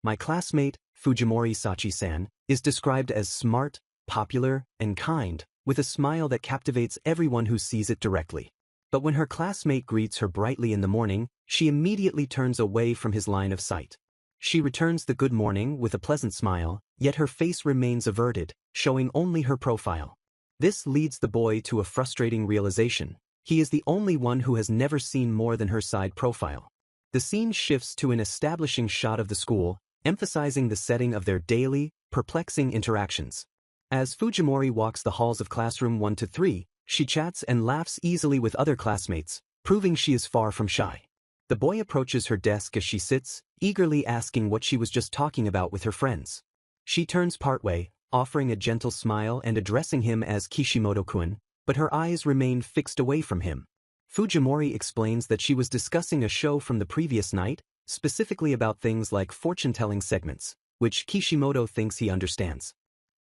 My classmate, Fujimori Sachi-san, is described as smart, popular, and kind, with a smile that captivates everyone who sees it directly. But when her classmate greets her brightly in the morning, she immediately turns away from his line of sight. She returns the good morning with a pleasant smile, yet her face remains averted, showing only her profile. This leads the boy to a frustrating realization. He is the only one who has never seen more than her side profile. The scene shifts to an establishing shot of the school, emphasizing the setting of their daily, perplexing interactions. As Fujimori walks the halls of classroom 1 to 3, she chats and laughs easily with other classmates, proving she is far from shy. The boy approaches her desk as she sits, eagerly asking what she was just talking about with her friends. She turns partway, offering a gentle smile and addressing him as Kishimoto-kun, but her eyes remain fixed away from him. Fujimori explains that she was discussing a show from the previous night, specifically about things like fortune-telling segments, which Kishimoto thinks he understands.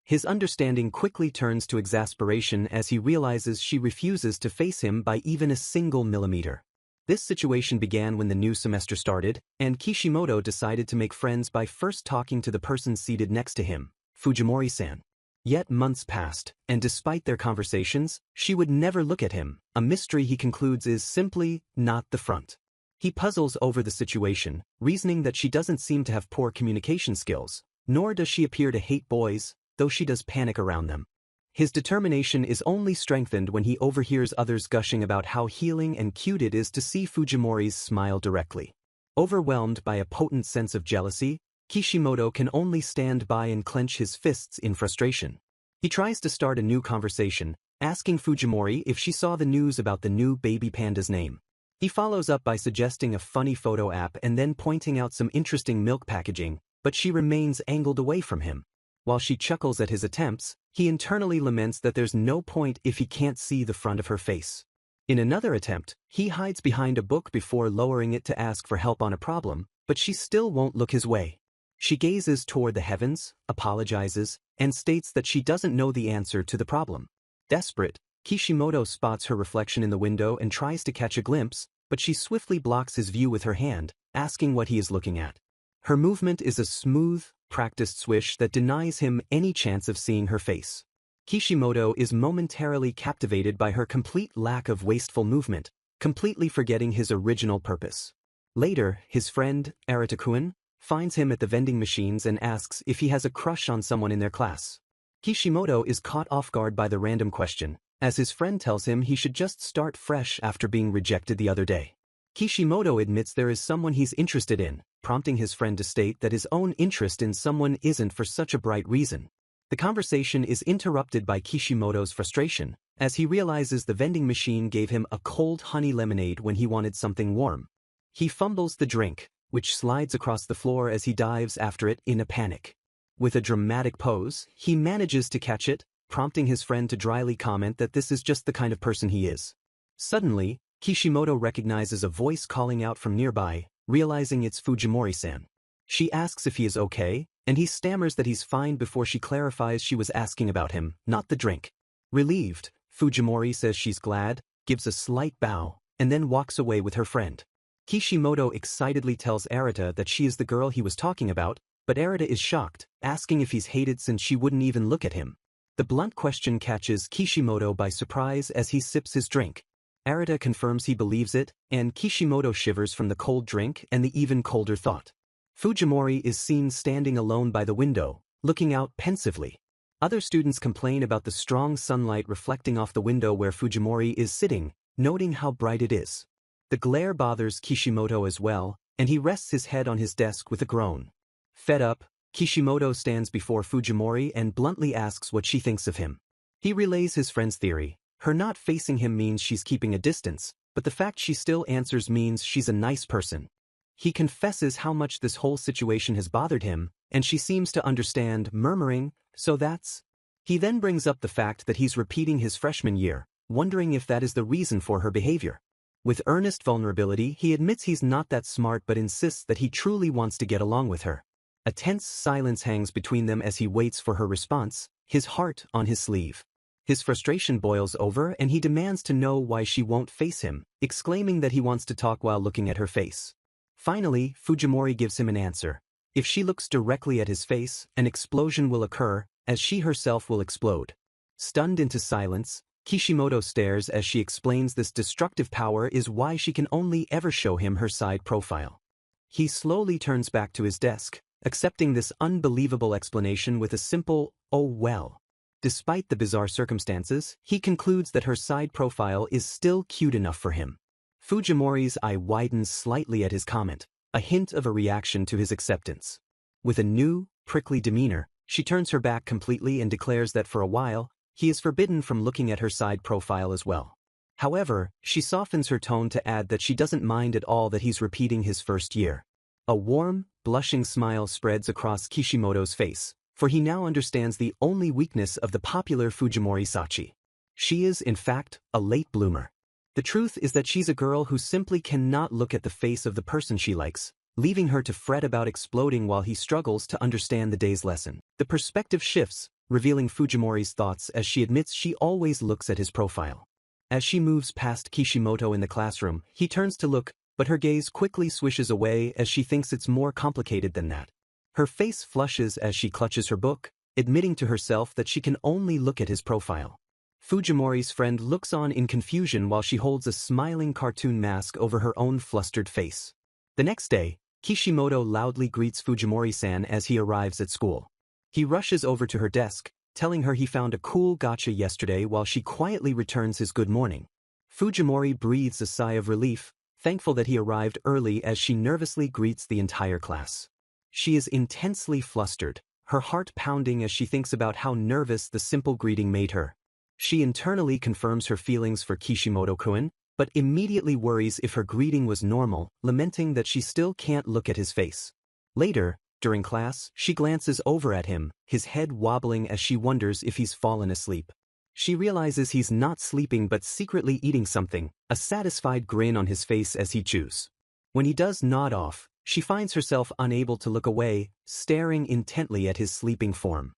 His understanding quickly turns to exasperation as he realizes she refuses to face him by even a single millimeter. This situation began when the new semester started, and Kishimoto decided to make friends by first talking to the person seated next to him, Fujimori-san. Yet months passed, and despite their conversations, she would never look at him, a mystery he concludes is simply not the front. He puzzles over the situation, reasoning that she doesn't seem to have poor communication skills, nor does she appear to hate boys, though she does panic around them. His determination is only strengthened when he overhears others gushing about how healing and cute it is to see Fujimori's smile directly. Overwhelmed by a potent sense of jealousy, Kishimoto can only stand by and clench his fists in frustration. He tries to start a new conversation, asking Fujimori if she saw the news about the new baby panda's name. He follows up by suggesting a funny photo app and then pointing out some interesting milk packaging, but she remains angled away from him. While she chuckles at his attempts, he internally laments that there's no point if he can't see the front of her face. In another attempt, he hides behind a book before lowering it to ask for help on a problem, but she still won't look his way. She gazes toward the heavens, apologizes, and states that she doesn't know the answer to the problem. Desperate, Kishimoto spots her reflection in the window and tries to catch a glimpse, but she swiftly blocks his view with her hand, asking what he is looking at. Her movement is a smooth, practiced swish that denies him any chance of seeing her face. Kishimoto is momentarily captivated by her complete lack of wasteful movement, completely forgetting his original purpose. Later, his friend, Arata-kun, finds him at the vending machines and asks if he has a crush on someone in their class. Kishimoto is caught off guard by the random question, as his friend tells him he should just start fresh after being rejected the other day. Kishimoto admits there is someone he's interested in, prompting his friend to state that his own interest in someone isn't for such a bright reason. The conversation is interrupted by Kishimoto's frustration, as he realizes the vending machine gave him a cold honey lemonade when he wanted something warm. He fumbles the drink, which slides across the floor as he dives after it in a panic. With a dramatic pose, he manages to catch it, prompting his friend to dryly comment that this is just the kind of person he is. Suddenly, Kishimoto recognizes a voice calling out from nearby, realizing it's Fujimori-san. She asks if he is okay, and he stammers that he's fine before she clarifies she was asking about him, not the drink. Relieved, Fujimori says she's glad, gives a slight bow, and then walks away with her friend. Kishimoto excitedly tells Arata that she is the girl he was talking about, but Arata is shocked, asking if he's hated since she wouldn't even look at him. The blunt question catches Kishimoto by surprise as he sips his drink. Arata confirms he believes it, and Kishimoto shivers from the cold drink and the even colder thought. Fujimori is seen standing alone by the window, looking out pensively. Other students complain about the strong sunlight reflecting off the window where Fujimori is sitting, noting how bright it is. The glare bothers Kishimoto as well, and he rests his head on his desk with a groan. Fed up, Kishimoto stands before Fujimori and bluntly asks what she thinks of him. He relays his friend's theory. Her not facing him means she's keeping a distance, but the fact she still answers means she's a nice person. He confesses how much this whole situation has bothered him, and she seems to understand, murmuring, "So that's..." He then brings up the fact that he's repeating his freshman year, wondering if that is the reason for her behavior. With earnest vulnerability, he admits he's not that smart but insists that he truly wants to get along with her. A tense silence hangs between them as he waits for her response, his heart on his sleeve. His frustration boils over and he demands to know why she won't face him, exclaiming that he wants to talk while looking at her face. Finally, Fujimori gives him an answer. If she looks directly at his face, an explosion will occur, as she herself will explode. Stunned into silence, Kishimoto stares as she explains this destructive power is why she can only ever show him her side profile. He slowly turns back to his desk, accepting this unbelievable explanation with a simple, "Oh well." Despite the bizarre circumstances, he concludes that her side profile is still cute enough for him. Fujimori's eye widens slightly at his comment, a hint of a reaction to his acceptance. With a new, prickly demeanor, she turns her back completely and declares that for a while, he is forbidden from looking at her side profile as well. However, she softens her tone to add that she doesn't mind at all that he's repeating his first year. A warm, blushing smile spreads across Kishimoto's face, for he now understands the only weakness of the popular Fujimori Sachi. She is, in fact, a late bloomer. The truth is that she's a girl who simply cannot look at the face of the person she likes, leaving her to fret about exploding while he struggles to understand the day's lesson. The perspective shifts, revealing Fujimori's thoughts as she admits she always looks at his profile. As she moves past Kishimoto in the classroom, he turns to look, but her gaze quickly swishes away as she thinks it's more complicated than that. Her face flushes as she clutches her book, admitting to herself that she can only look at his profile. Fujimori's friend looks on in confusion while she holds a smiling cartoon mask over her own flustered face. The next day, Kishimoto loudly greets Fujimori-san as he arrives at school. He rushes over to her desk, telling her he found a cool gacha yesterday while she quietly returns his good morning. Fujimori breathes a sigh of relief, thankful that he arrived early as she nervously greets the entire class. She is intensely flustered, her heart pounding as she thinks about how nervous the simple greeting made her. She internally confirms her feelings for Kishimoto-kun, but immediately worries if her greeting was normal, lamenting that she still can't look at his face. Later, during class, she glances over at him, his head wobbling as she wonders if he's fallen asleep. She realizes he's not sleeping but secretly eating something, a satisfied grin on his face as he chews. When he does nod off, she finds herself unable to look away, staring intently at his sleeping form.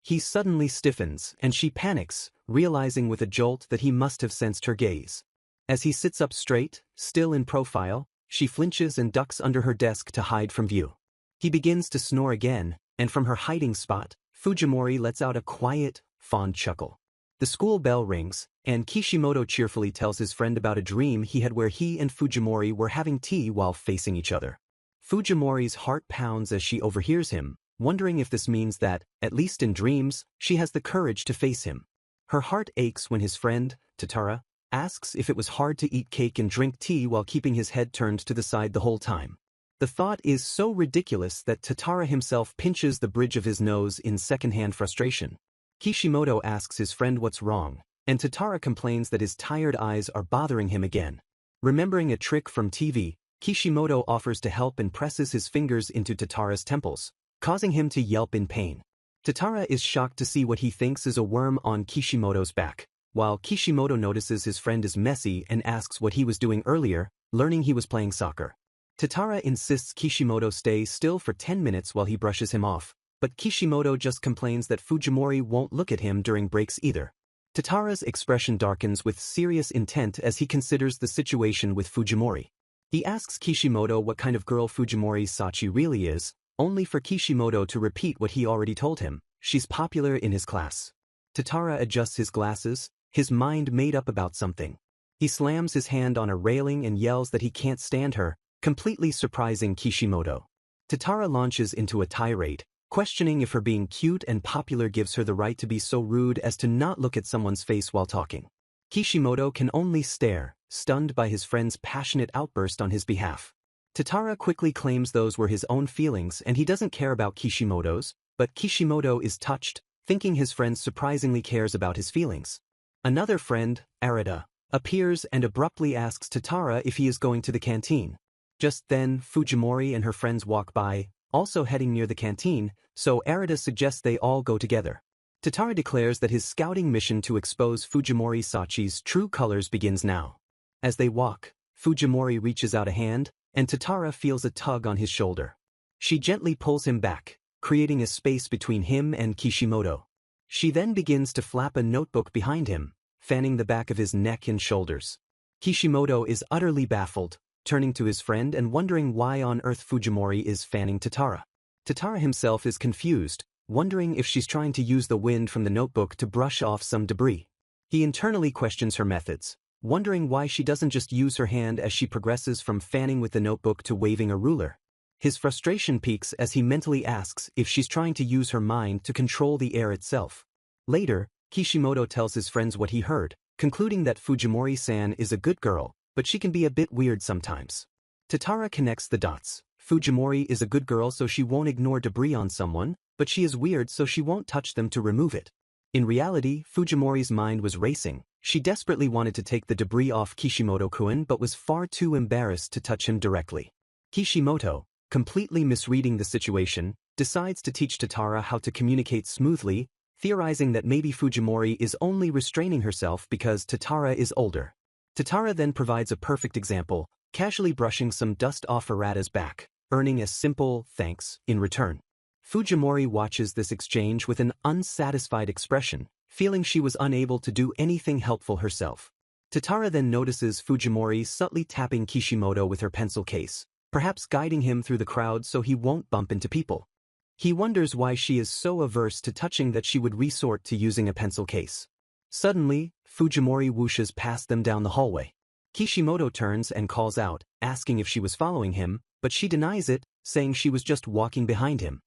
He suddenly stiffens, and she panics, realizing with a jolt that he must have sensed her gaze. As he sits up straight, still in profile, she flinches and ducks under her desk to hide from view. He begins to snore again, and from her hiding spot, Fujimori lets out a quiet, fond chuckle. The school bell rings, and Kishimoto cheerfully tells his friend about a dream he had where he and Fujimori were having tea while facing each other. Fujimori's heart pounds as she overhears him, wondering if this means that, at least in dreams, she has the courage to face him. Her heart aches when his friend, Tatara, asks if it was hard to eat cake and drink tea while keeping his head turned to the side the whole time. The thought is so ridiculous that Tatara himself pinches the bridge of his nose in secondhand frustration. Kishimoto asks his friend what's wrong, and Tatara complains that his tired eyes are bothering him again. Remembering a trick from TV, Kishimoto offers to help and presses his fingers into Tatara's temples, causing him to yelp in pain. Tatara is shocked to see what he thinks is a worm on Kishimoto's back, while Kishimoto notices his friend is messy and asks what he was doing earlier, learning he was playing soccer. Tatara insists Kishimoto stay still for 10 minutes while he brushes him off, but Kishimoto just complains that Fujimori won't look at him during breaks either. Tatara's expression darkens with serious intent as he considers the situation with Fujimori. He asks Kishimoto what kind of girl Fujimori Sachi really is, only for Kishimoto to repeat what he already told him: she's popular in his class. Tatara adjusts his glasses, his mind made up about something. He slams his hand on a railing and yells that he can't stand her, completely surprising Kishimoto. Tatara launches into a tirade, questioning if her being cute and popular gives her the right to be so rude as to not look at someone's face while talking. Kishimoto can only stare, stunned by his friend's passionate outburst on his behalf. Tatara quickly claims those were his own feelings and he doesn't care about Kishimoto's, but Kishimoto is touched, thinking his friend surprisingly cares about his feelings. Another friend, Arita, appears and abruptly asks Tatara if he is going to the canteen. Just then, Fujimori and her friends walk by, also heading near the canteen, so Arita suggests they all go together. Tatara declares that his scouting mission to expose Fujimori Sachi's true colors begins now. As they walk, Fujimori reaches out a hand, and Tatara feels a tug on his shoulder. She gently pulls him back, creating a space between him and Kishimoto. She then begins to flap a notebook behind him, fanning the back of his neck and shoulders. Kishimoto is utterly baffled, turning to his friend and wondering why on earth Fujimori is fanning Tatara. Tatara himself is confused, wondering if she's trying to use the wind from the notebook to brush off some debris. He internally questions her methods, wondering why she doesn't just use her hand as she progresses from fanning with the notebook to waving a ruler. His frustration peaks as he mentally asks if she's trying to use her mind to control the air itself. Later, Kishimoto tells his friends what he heard, concluding that Fujimori-san is a good girl, but she can be a bit weird sometimes. Tatara connects the dots. Fujimori is a good girl so she won't ignore debris on someone, but she is weird so she won't touch them to remove it. In reality, Fujimori's mind was racing. She desperately wanted to take the debris off Kishimoto-kun but was far too embarrassed to touch him directly. Kishimoto, completely misreading the situation, decides to teach Tatara how to communicate smoothly, theorizing that maybe Fujimori is only restraining herself because Tatara is older. Tatara then provides a perfect example, casually brushing some dust off Arata's back, earning a simple thanks in return. Fujimori watches this exchange with an unsatisfied expression, feeling she was unable to do anything helpful herself. Tatara then notices Fujimori subtly tapping Kishimoto with her pencil case, perhaps guiding him through the crowd so he won't bump into people. He wonders why she is so averse to touching that she would resort to using a pencil case. Suddenly, Fujimori whooshes past them down the hallway. Kishimoto turns and calls out, asking if she was following him, but she denies it, saying she was just walking behind him.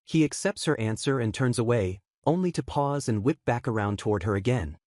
He accepts her answer and turns away, only to pause and whip back around toward her again.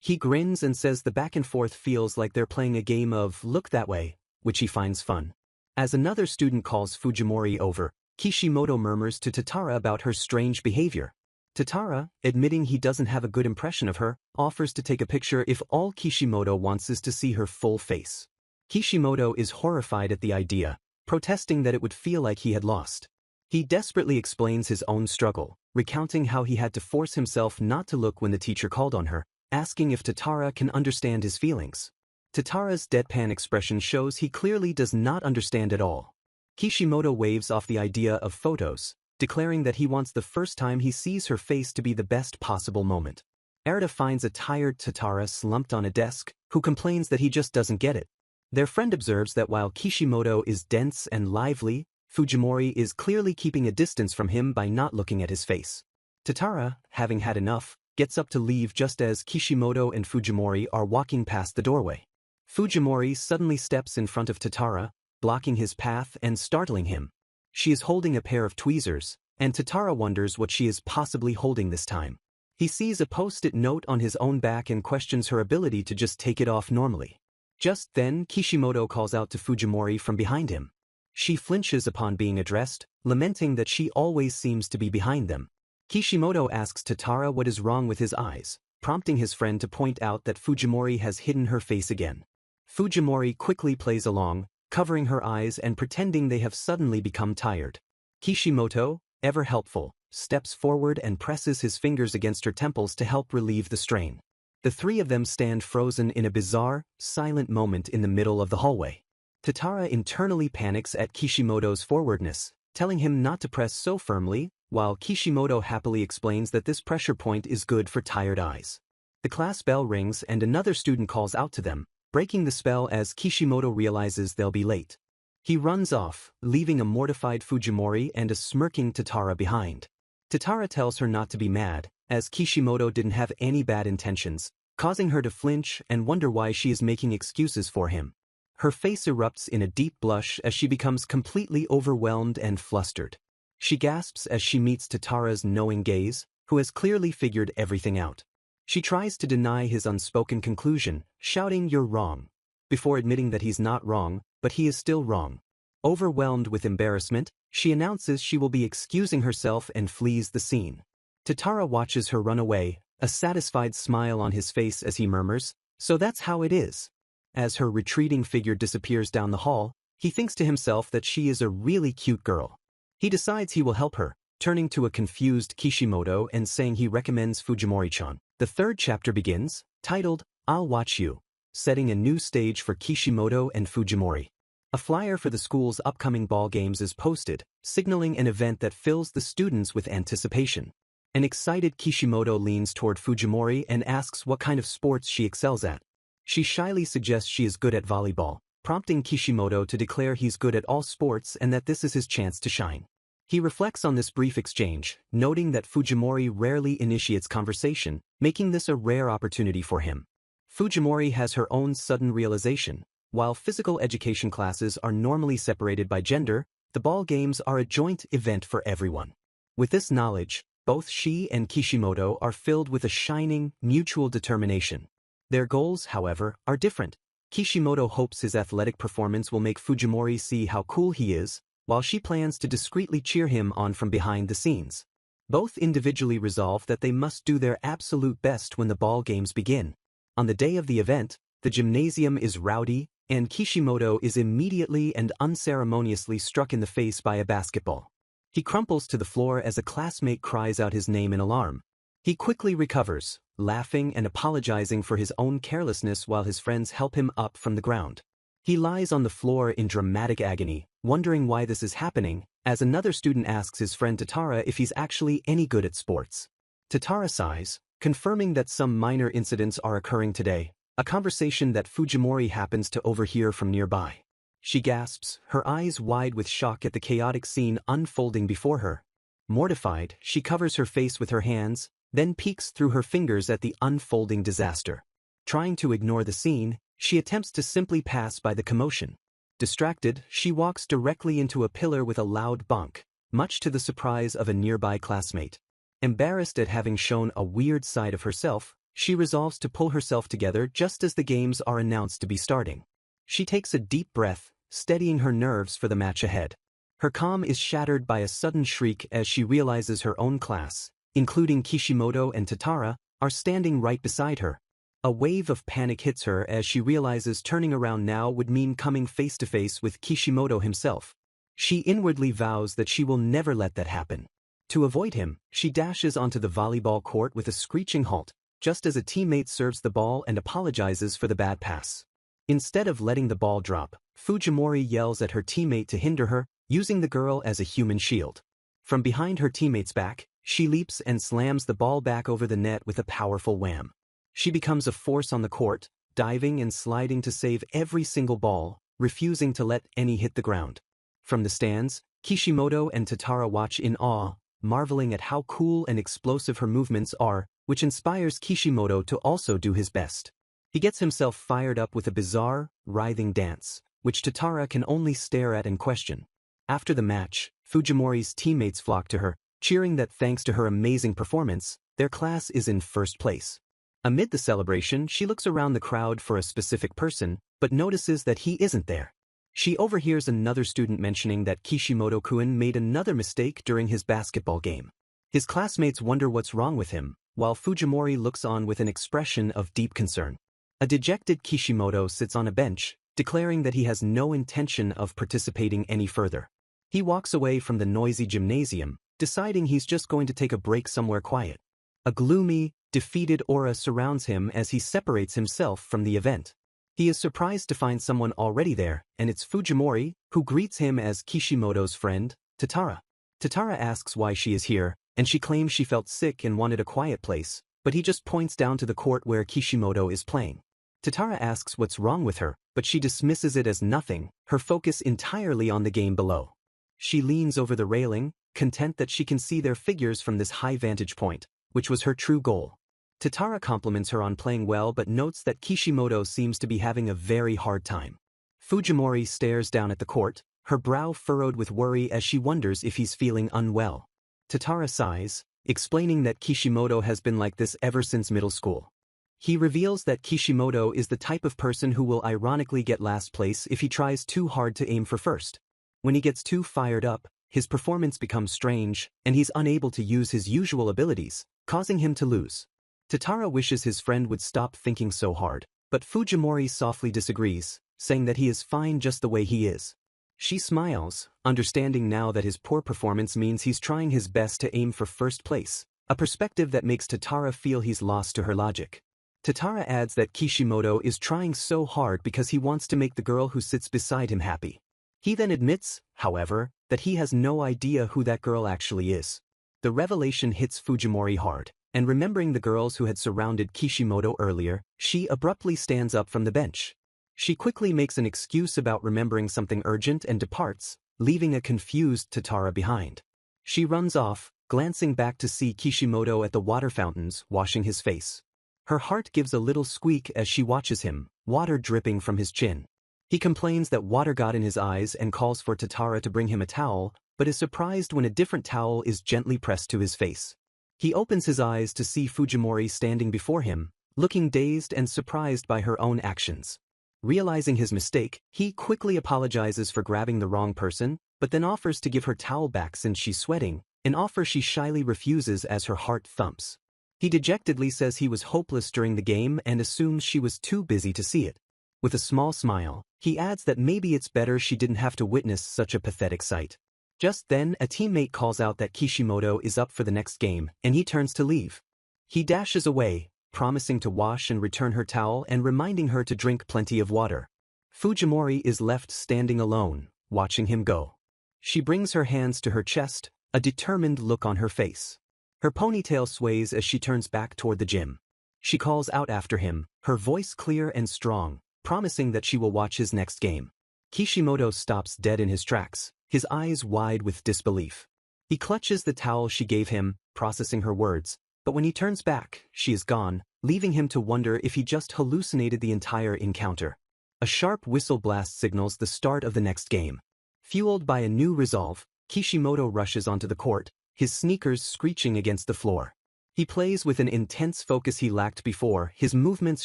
He grins and says the back and forth feels like they're playing a game of look that way, which he finds fun. As another student calls Fujimori over, Kishimoto murmurs to Tatara about her strange behavior. Tatara, admitting he doesn't have a good impression of her, offers to take a picture if all Kishimoto wants is to see her full face. Kishimoto is horrified at the idea, protesting that it would feel like he had lost. He desperately explains his own struggle, recounting how he had to force himself not to look when the teacher called on her, asking if Tatara can understand his feelings. Tatara's deadpan expression shows he clearly does not understand at all. Kishimoto waves off the idea of photos, declaring that he wants the first time he sees her face to be the best possible moment. Arata finds a tired Tatara slumped on a desk, who complains that he just doesn't get it. Their friend observes that while Kishimoto is dense and lively, Fujimori is clearly keeping a distance from him by not looking at his face. Tatara, having had enough, gets up to leave just as Kishimoto and Fujimori are walking past the doorway. Fujimori suddenly steps in front of Tatara, blocking his path and startling him. She is holding a pair of tweezers, and Tatara wonders what she is possibly holding this time. He sees a post-it note on his own back and questions her ability to just take it off normally. Just then, Kishimoto calls out to Fujimori from behind him. She flinches upon being addressed, lamenting that she always seems to be behind them. Kishimoto asks Tatara what is wrong with his eyes, prompting his friend to point out that Fujimori has hidden her face again. Fujimori quickly plays along, covering her eyes and pretending they have suddenly become tired. Kishimoto, ever helpful, steps forward and presses his fingers against her temples to help relieve the strain. The three of them stand frozen in a bizarre, silent moment in the middle of the hallway. Tatara internally panics at Kishimoto's forwardness, telling him not to press so firmly, while Kishimoto happily explains that this pressure point is good for tired eyes. The class bell rings and another student calls out to them, breaking the spell as Kishimoto realizes they'll be late. He runs off, leaving a mortified Fujimori and a smirking Tatara behind. Tatara tells her not to be mad, as Kishimoto didn't have any bad intentions, causing her to flinch and wonder why she is making excuses for him. Her face erupts in a deep blush as she becomes completely overwhelmed and flustered. She gasps as she meets Tatara's knowing gaze, who has clearly figured everything out. She tries to deny his unspoken conclusion, shouting "You're wrong," before admitting that he's not wrong, but he is still wrong. Overwhelmed with embarrassment, she announces she will be excusing herself and flees the scene. Tatara watches her run away, a satisfied smile on his face as he murmurs, "So that's how it is." As her retreating figure disappears down the hall, he thinks to himself that she is a really cute girl. He decides he will help her, turning to a confused Kishimoto and saying he recommends Fujimori-chan. The third chapter begins, titled, "I'll Watch You," setting a new stage for Kishimoto and Fujimori. A flyer for the school's upcoming ball games is posted, signaling an event that fills the students with anticipation. An excited Kishimoto leans toward Fujimori and asks what kind of sports she excels at. She shyly suggests she is good at volleyball, prompting Kishimoto to declare he's good at all sports and that this is his chance to shine. He reflects on this brief exchange, noting that Fujimori rarely initiates conversation, making this a rare opportunity for him. Fujimori has her own sudden realization. While physical education classes are normally separated by gender, the ball games are a joint event for everyone. With this knowledge, both she and Kishimoto are filled with a shining, mutual determination. Their goals, however, are different. Kishimoto hopes his athletic performance will make Fujimori see how cool he is, while she plans to discreetly cheer him on from behind the scenes. Both individually resolve that they must do their absolute best when the ball games begin. On the day of the event, the gymnasium is rowdy, and Kishimoto is immediately and unceremoniously struck in the face by a basketball. He crumples to the floor as a classmate cries out his name in alarm. He quickly recovers, laughing and apologizing for his own carelessness while his friends help him up from the ground. He lies on the floor in dramatic agony, wondering why this is happening, as another student asks his friend Tatara if he's actually any good at sports. Tatara sighs, confirming that some minor incidents are occurring today, a conversation that Fujimori happens to overhear from nearby. She gasps, her eyes wide with shock at the chaotic scene unfolding before her. Mortified, she covers her face with her hands, then peeks through her fingers at the unfolding disaster. Trying to ignore the scene, she attempts to simply pass by the commotion. Distracted, she walks directly into a pillar with a loud bonk, much to the surprise of a nearby classmate. Embarrassed at having shown a weird side of herself, she resolves to pull herself together just as the games are announced to be starting. She takes a deep breath, steadying her nerves for the match ahead. Her calm is shattered by a sudden shriek as she realizes her own class, including Kishimoto and Tatara, are standing right beside her. A wave of panic hits her as she realizes turning around now would mean coming face to face with Kishimoto himself. She inwardly vows that she will never let that happen. To avoid him, she dashes onto the volleyball court with a screeching halt, just as a teammate serves the ball and apologizes for the bad pass. Instead of letting the ball drop, Fujimori yells at her teammate to hinder her, using the girl as a human shield. From behind her teammate's back, she leaps and slams the ball back over the net with a powerful wham. She becomes a force on the court, diving and sliding to save every single ball, refusing to let any hit the ground. From the stands, Kishimoto and Tatara watch in awe, marveling at how cool and explosive her movements are, which inspires Kishimoto to also do his best. He gets himself fired up with a bizarre, writhing dance, which Tatara can only stare at and question. After the match, Fujimori's teammates flock to her, cheering that thanks to her amazing performance, their class is in first place. Amid the celebration, she looks around the crowd for a specific person, but notices that he isn't there. She overhears another student mentioning that Kishimoto-kun made another mistake during his basketball game. His classmates wonder what's wrong with him, while Fujimori looks on with an expression of deep concern. A dejected Kishimoto sits on a bench, declaring that he has no intention of participating any further. He walks away from the noisy gymnasium, deciding he's just going to take a break somewhere quiet. A gloomy, defeated aura surrounds him as he separates himself from the event. He is surprised to find someone already there, and it's Fujimori, who greets him as Kishimoto's friend, Tatara. Tatara asks why she is here, and she claims she felt sick and wanted a quiet place, but he just points down to the court where Kishimoto is playing. Tatara asks what's wrong with her, but she dismisses it as nothing, her focus entirely on the game below. She leans over the railing, content that she can see their figures from this high vantage point, which was her true goal. Tatara compliments her on playing well but notes that Kishimoto seems to be having a very hard time. Fujimori stares down at the court, her brow furrowed with worry as she wonders if he's feeling unwell. Tatara sighs, explaining that Kishimoto has been like this ever since middle school. He reveals that Kishimoto is the type of person who will ironically get last place if he tries too hard to aim for first. When he gets too fired up, his performance becomes strange, and he's unable to use his usual abilities, causing him to lose. Tatara wishes his friend would stop thinking so hard, but Fujimori softly disagrees, saying that he is fine just the way he is. She smiles, understanding now that his poor performance means he's trying his best to aim for first place, a perspective that makes Tatara feel he's lost to her logic. Tatara adds that Kishimoto is trying so hard because he wants to make the girl who sits beside him happy. He then admits, however, that he has no idea who that girl actually is. The revelation hits Fujimori hard, and remembering the girls who had surrounded Kishimoto earlier, she abruptly stands up from the bench. She quickly makes an excuse about remembering something urgent and departs, leaving a confused Tatara behind. She runs off, glancing back to see Kishimoto at the water fountains washing his face. Her heart gives a little squeak as she watches him, water dripping from his chin. He complains that water got in his eyes and calls for Tatara to bring him a towel, but is surprised when a different towel is gently pressed to his face. He opens his eyes to see Fujimori standing before him, looking dazed and surprised by her own actions. Realizing his mistake, he quickly apologizes for grabbing the wrong person, but then offers to give her towel back since she's sweating, an offer she shyly refuses as her heart thumps. He dejectedly says he was hopeless during the game and assumes she was too busy to see it. With a small smile, he adds that maybe it's better she didn't have to witness such a pathetic sight. Just then, a teammate calls out that Kishimoto is up for the next game, and he turns to leave. He dashes away, promising to wash and return her towel and reminding her to drink plenty of water. Fujimori is left standing alone, watching him go. She brings her hands to her chest, a determined look on her face. Her ponytail sways as she turns back toward the gym. She calls out after him, her voice clear and strong, promising that she will watch his next game. Kishimoto stops dead in his tracks, his eyes wide with disbelief. He clutches the towel she gave him, processing her words, but when he turns back, she is gone, leaving him to wonder if he just hallucinated the entire encounter. A sharp whistle blast signals the start of the next game. Fueled by a new resolve, Kishimoto rushes onto the court, his sneakers screeching against the floor. He plays with an intense focus he lacked before, his movements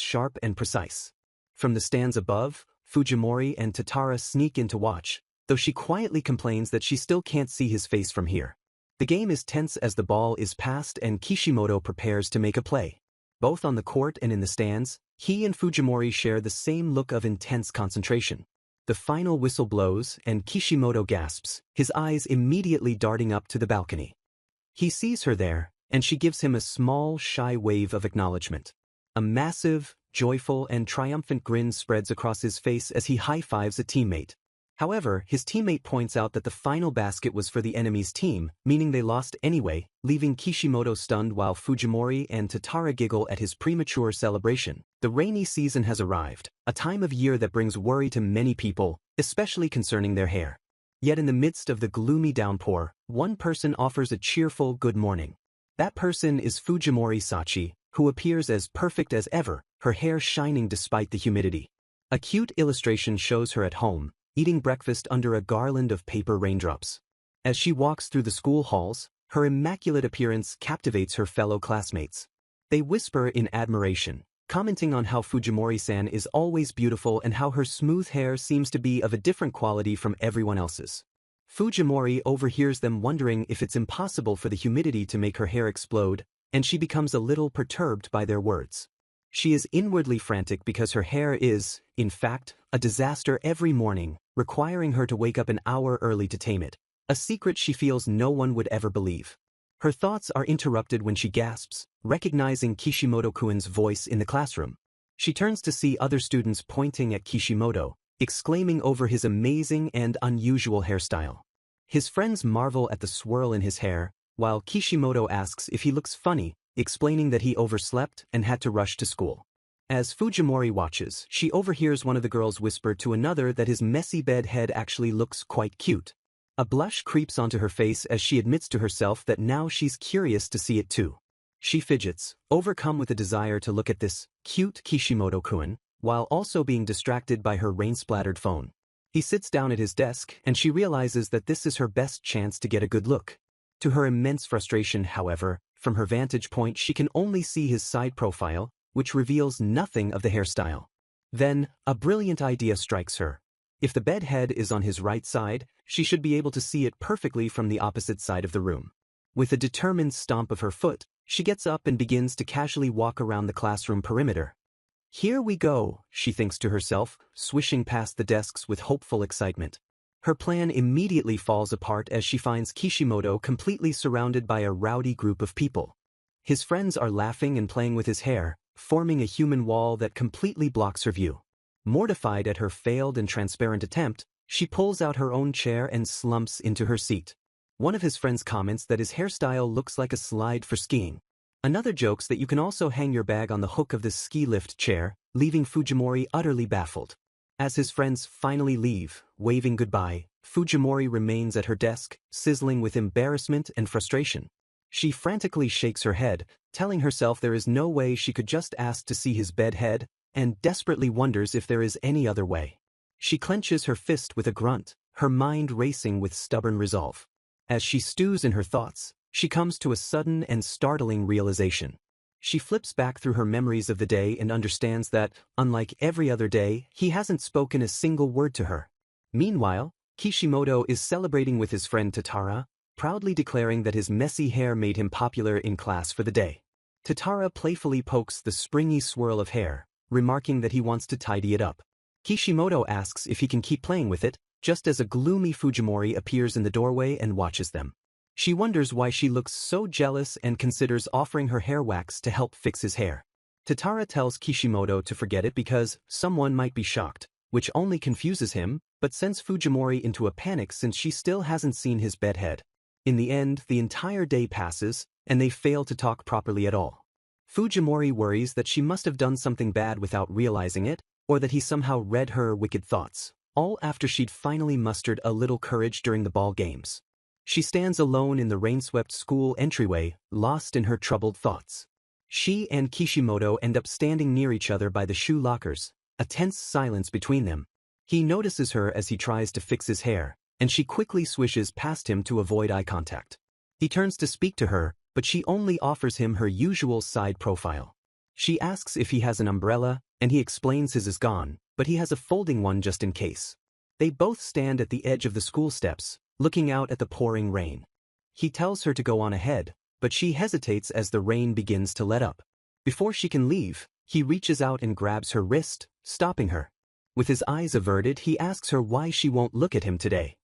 sharp and precise. From the stands above, Fujimori and Tatara sneak in to watch, though she quietly complains that she still can't see his face from here. The game is tense as the ball is passed and Kishimoto prepares to make a play. Both on the court and in the stands, he and Fujimori share the same look of intense concentration. The final whistle blows and Kishimoto gasps, his eyes immediately darting up to the balcony. He sees her there, and she gives him a small, shy wave of acknowledgement. A massive, joyful and triumphant grin spreads across his face as he high-fives a teammate. However, his teammate points out that the final basket was for the enemy's team, meaning they lost anyway, leaving Kishimoto stunned while Fujimori and Tatara giggle at his premature celebration. The rainy season has arrived, a time of year that brings worry to many people, especially concerning their hair. Yet in the midst of the gloomy downpour, one person offers a cheerful good morning. That person is Fujimori Sachi, who appears as perfect as ever, her hair shining despite the humidity. A cute illustration shows her at home, eating breakfast under a garland of paper raindrops. As she walks through the school halls, her immaculate appearance captivates her fellow classmates. They whisper in admiration, commenting on how Fujimori-san is always beautiful and how her smooth hair seems to be of a different quality from everyone else's. Fujimori overhears them wondering if it's impossible for the humidity to make her hair explode, and she becomes a little perturbed by their words. She is inwardly frantic because her hair is, in fact, a disaster every morning, requiring her to wake up an hour early to tame it, a secret she feels no one would ever believe. Her thoughts are interrupted when she gasps, recognizing Kishimoto-kun's voice in the classroom. She turns to see other students pointing at Kishimoto, exclaiming over his amazing and unusual hairstyle. His friends marvel at the swirl in his hair, while Kishimoto asks if he looks funny, explaining that he overslept and had to rush to school. As Fujimori watches, she overhears one of the girls whisper to another that his messy bed head actually looks quite cute. A blush creeps onto her face as she admits to herself that now she's curious to see it too. She fidgets, overcome with a desire to look at this cute Kishimoto-kun, while also being distracted by her rain-splattered phone. He sits down at his desk and she realizes that this is her best chance to get a good look. To her immense frustration, however, from her vantage point she can only see his side profile, which reveals nothing of the hairstyle. Then, a brilliant idea strikes her. If the bed head is on his right side, she should be able to see it perfectly from the opposite side of the room. With a determined stomp of her foot, she gets up and begins to casually walk around the classroom perimeter. Here we go, she thinks to herself, swishing past the desks with hopeful excitement. Her plan immediately falls apart as she finds Kishimoto completely surrounded by a rowdy group of people. His friends are laughing and playing with his hair, forming a human wall that completely blocks her view. Mortified at her failed and transparent attempt, she pulls out her own chair and slumps into her seat. One of his friends comments that his hairstyle looks like a slide for skiing. Another jokes that you can also hang your bag on the hook of this ski lift chair, leaving Fujimori utterly baffled. As his friends finally leave, waving goodbye, Fujimori remains at her desk, sizzling with embarrassment and frustration. She frantically shakes her head, telling herself there is no way she could just ask to see his bedhead, and desperately wonders if there is any other way. She clenches her fist with a grunt, her mind racing with stubborn resolve. As she stews in her thoughts, she comes to a sudden and startling realization. She flips back through her memories of the day and understands that, unlike every other day, he hasn't spoken a single word to her. Meanwhile, Kishimoto is celebrating with his friend Tatara, proudly declaring that his messy hair made him popular in class for the day. Tatara playfully pokes the springy swirl of hair, remarking that he wants to tidy it up. Kishimoto asks if he can keep playing with it, just as a gloomy Fujimori appears in the doorway and watches them. She wonders why she looks so jealous and considers offering her hair wax to help fix his hair. Tatara tells Kishimoto to forget it because someone might be shocked, which only confuses him, but sends Fujimori into a panic since she still hasn't seen his bedhead. In the end, the entire day passes, and they fail to talk properly at all. Fujimori worries that she must have done something bad without realizing it, or that he somehow read her wicked thoughts, all after she'd finally mustered a little courage during the ball games. She stands alone in the rain-swept school entryway, lost in her troubled thoughts. She and Kishimoto end up standing near each other by the shoe lockers, a tense silence between them. He notices her as he tries to fix his hair, and she quickly swishes past him to avoid eye contact. He turns to speak to her, but she only offers him her usual side profile. She asks if he has an umbrella, and he explains his is gone, but he has a folding one just in case. They both stand at the edge of the school steps, looking out at the pouring rain. He tells her to go on ahead, but she hesitates as the rain begins to let up. Before she can leave, he reaches out and grabs her wrist, stopping her. With his eyes averted, he asks her why she won't look at him today.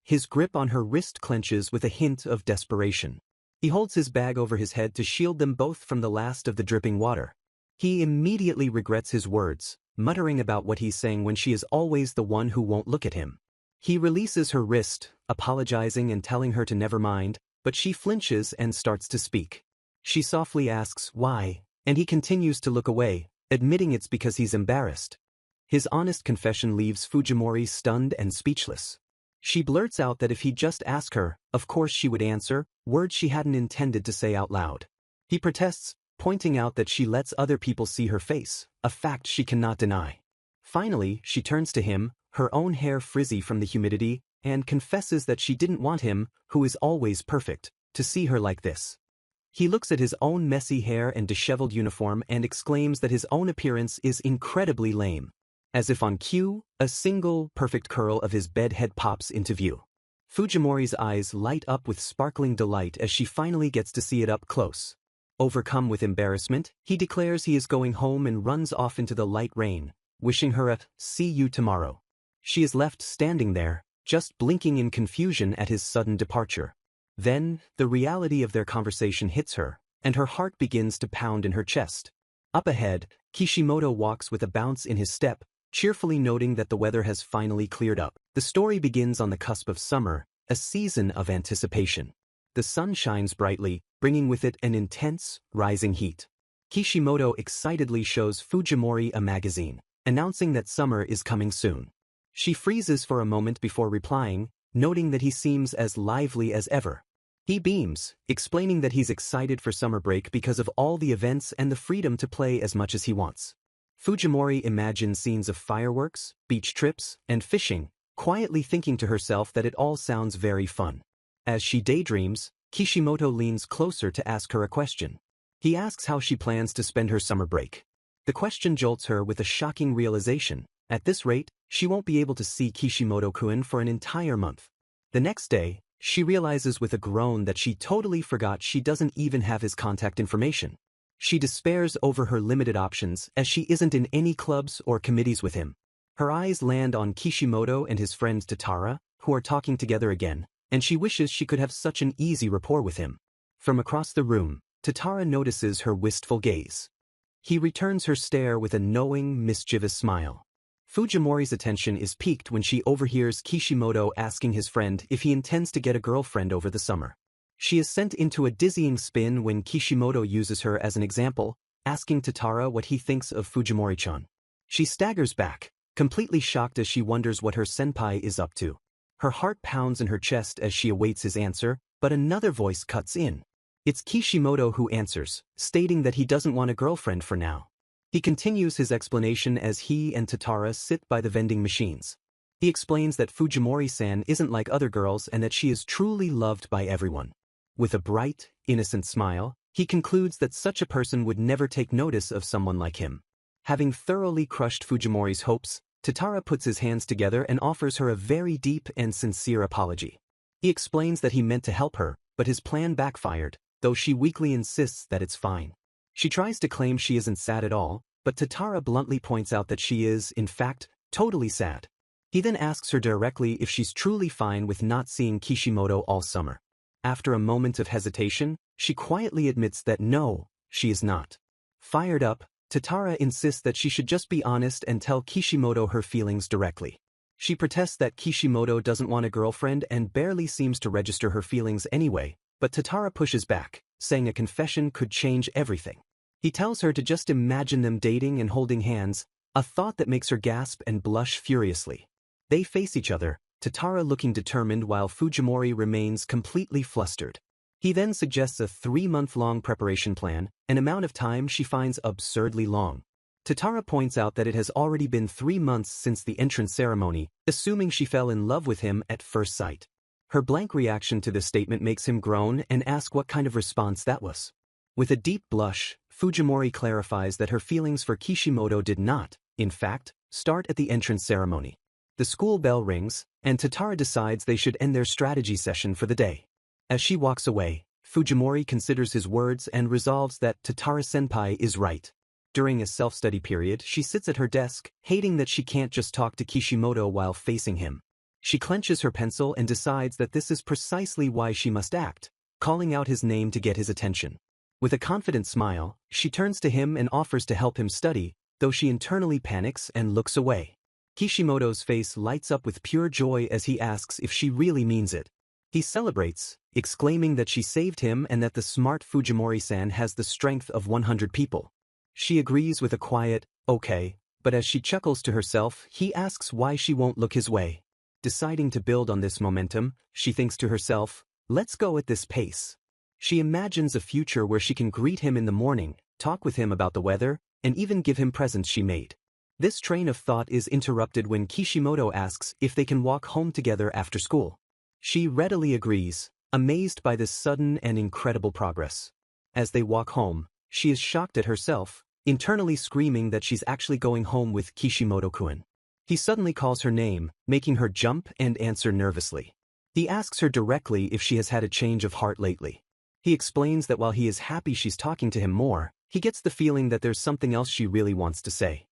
His grip on her wrist clenches with a hint of desperation. He holds his bag over his head to shield them both from the last of the dripping water. He immediately regrets his words, muttering about what he's saying when she is always the one who won't look at him. He releases her wrist, apologizing and telling her to never mind, but she flinches and starts to speak. She softly asks why, and he continues to look away, admitting it's because he's embarrassed. His honest confession leaves Fujimori stunned and speechless. She blurts out that if he'd just ask her, of course she would answer, words she hadn't intended to say out loud. He protests, pointing out that she lets other people see her face, a fact she cannot deny. Finally, she turns to him, her own hair frizzy from the humidity, and confesses that she didn't want him, who is always perfect, to see her like this. He looks at his own messy hair and disheveled uniform and exclaims that his own appearance is incredibly lame. As if on cue, a single, perfect curl of his bedhead pops into view. Fujimori's eyes light up with sparkling delight as she finally gets to see it up close. Overcome with embarrassment, he declares he is going home and runs off into the light rain, wishing her a "see you tomorrow." She is left standing there, just blinking in confusion at his sudden departure. Then, the reality of their conversation hits her, and her heart begins to pound in her chest. Up ahead, Kishimoto walks with a bounce in his step, cheerfully noting that the weather has finally cleared up. The story begins on the cusp of summer, a season of anticipation. The sun shines brightly, bringing with it an intense, rising heat. Kishimoto excitedly shows Fujimori a magazine, announcing that summer is coming soon. She freezes for a moment before replying, noting that he seems as lively as ever. He beams, explaining that he's excited for summer break because of all the events and the freedom to play as much as he wants. Fujimori imagines scenes of fireworks, beach trips, and fishing, quietly thinking to herself that it all sounds very fun. As she daydreams, Kishimoto leans closer to ask her a question. He asks how she plans to spend her summer break. The question jolts her with a shocking realization. At this rate, she won't be able to see Kishimoto-kun for an entire month. The next day, she realizes with a groan that she totally forgot she doesn't even have his contact information. She despairs over her limited options as she isn't in any clubs or committees with him. Her eyes land on Kishimoto and his friend Tatara, who are talking together again, and she wishes she could have such an easy rapport with him. From across the room, Tatara notices her wistful gaze. He returns her stare with a knowing, mischievous smile. Fujimori's attention is piqued when she overhears Kishimoto asking his friend if he intends to get a girlfriend over the summer. She is sent into a dizzying spin when Kishimoto uses her as an example, asking Tatara what he thinks of Fujimori-chan. She staggers back, completely shocked as she wonders what her senpai is up to. Her heart pounds in her chest as she awaits his answer, but another voice cuts in. It's Kishimoto who answers, stating that he doesn't want a girlfriend for now. He continues his explanation as he and Tatara sit by the vending machines. He explains that Fujimori-san isn't like other girls and that she is truly loved by everyone. With a bright, innocent smile, he concludes that such a person would never take notice of someone like him. Having thoroughly crushed Fujimori's hopes, Tatara puts his hands together and offers her a very deep and sincere apology. He explains that he meant to help her, but his plan backfired, though she weakly insists that it's fine. She tries to claim she isn't sad at all, but Tatara bluntly points out that she is, in fact, totally sad. He then asks her directly if she's truly fine with not seeing Kishimoto all summer. After a moment of hesitation, she quietly admits that no, she is not. Fired up, Tatara insists that she should just be honest and tell Kishimoto her feelings directly. She protests that Kishimoto doesn't want a girlfriend and barely seems to register her feelings anyway, but Tatara pushes back, saying a confession could change everything. He tells her to just imagine them dating and holding hands, a thought that makes her gasp and blush furiously. They face each other, Tatara looking determined while Fujimori remains completely flustered. He then suggests a 3-month-long preparation plan, an amount of time she finds absurdly long. Tatara points out that it has already been 3 months since the entrance ceremony, assuming she fell in love with him at first sight. Her blank reaction to this statement makes him groan and ask what kind of response that was. With a deep blush, Fujimori clarifies that her feelings for Kishimoto did not, in fact, start at the entrance ceremony. The school bell rings, and Tatara decides they should end their strategy session for the day. As she walks away, Fujimori considers his words and resolves that Tatara-senpai is right. During a self-study period, she sits at her desk, hating that she can't just talk to Kishimoto while facing him. She clenches her pencil and decides that this is precisely why she must act, calling out his name to get his attention. With a confident smile, she turns to him and offers to help him study, though she internally panics and looks away. Kishimoto's face lights up with pure joy as he asks if she really means it. He celebrates, exclaiming that she saved him and that the smart Fujimori-san has the strength of 100 people. She agrees with a quiet, okay, but as she chuckles to herself, he asks why she won't look his way. Deciding to build on this momentum, she thinks to herself, let's go at this pace. She imagines a future where she can greet him in the morning, talk with him about the weather, and even give him presents she made. This train of thought is interrupted when Kishimoto asks if they can walk home together after school. She readily agrees, amazed by this sudden and incredible progress. As they walk home, she is shocked at herself, internally screaming that she's actually going home with Kishimoto-kun. He suddenly calls her name, making her jump and answer nervously. He asks her directly if she has had a change of heart lately. He explains that while he is happy she's talking to him more, he gets the feeling that there's something else she really wants to say.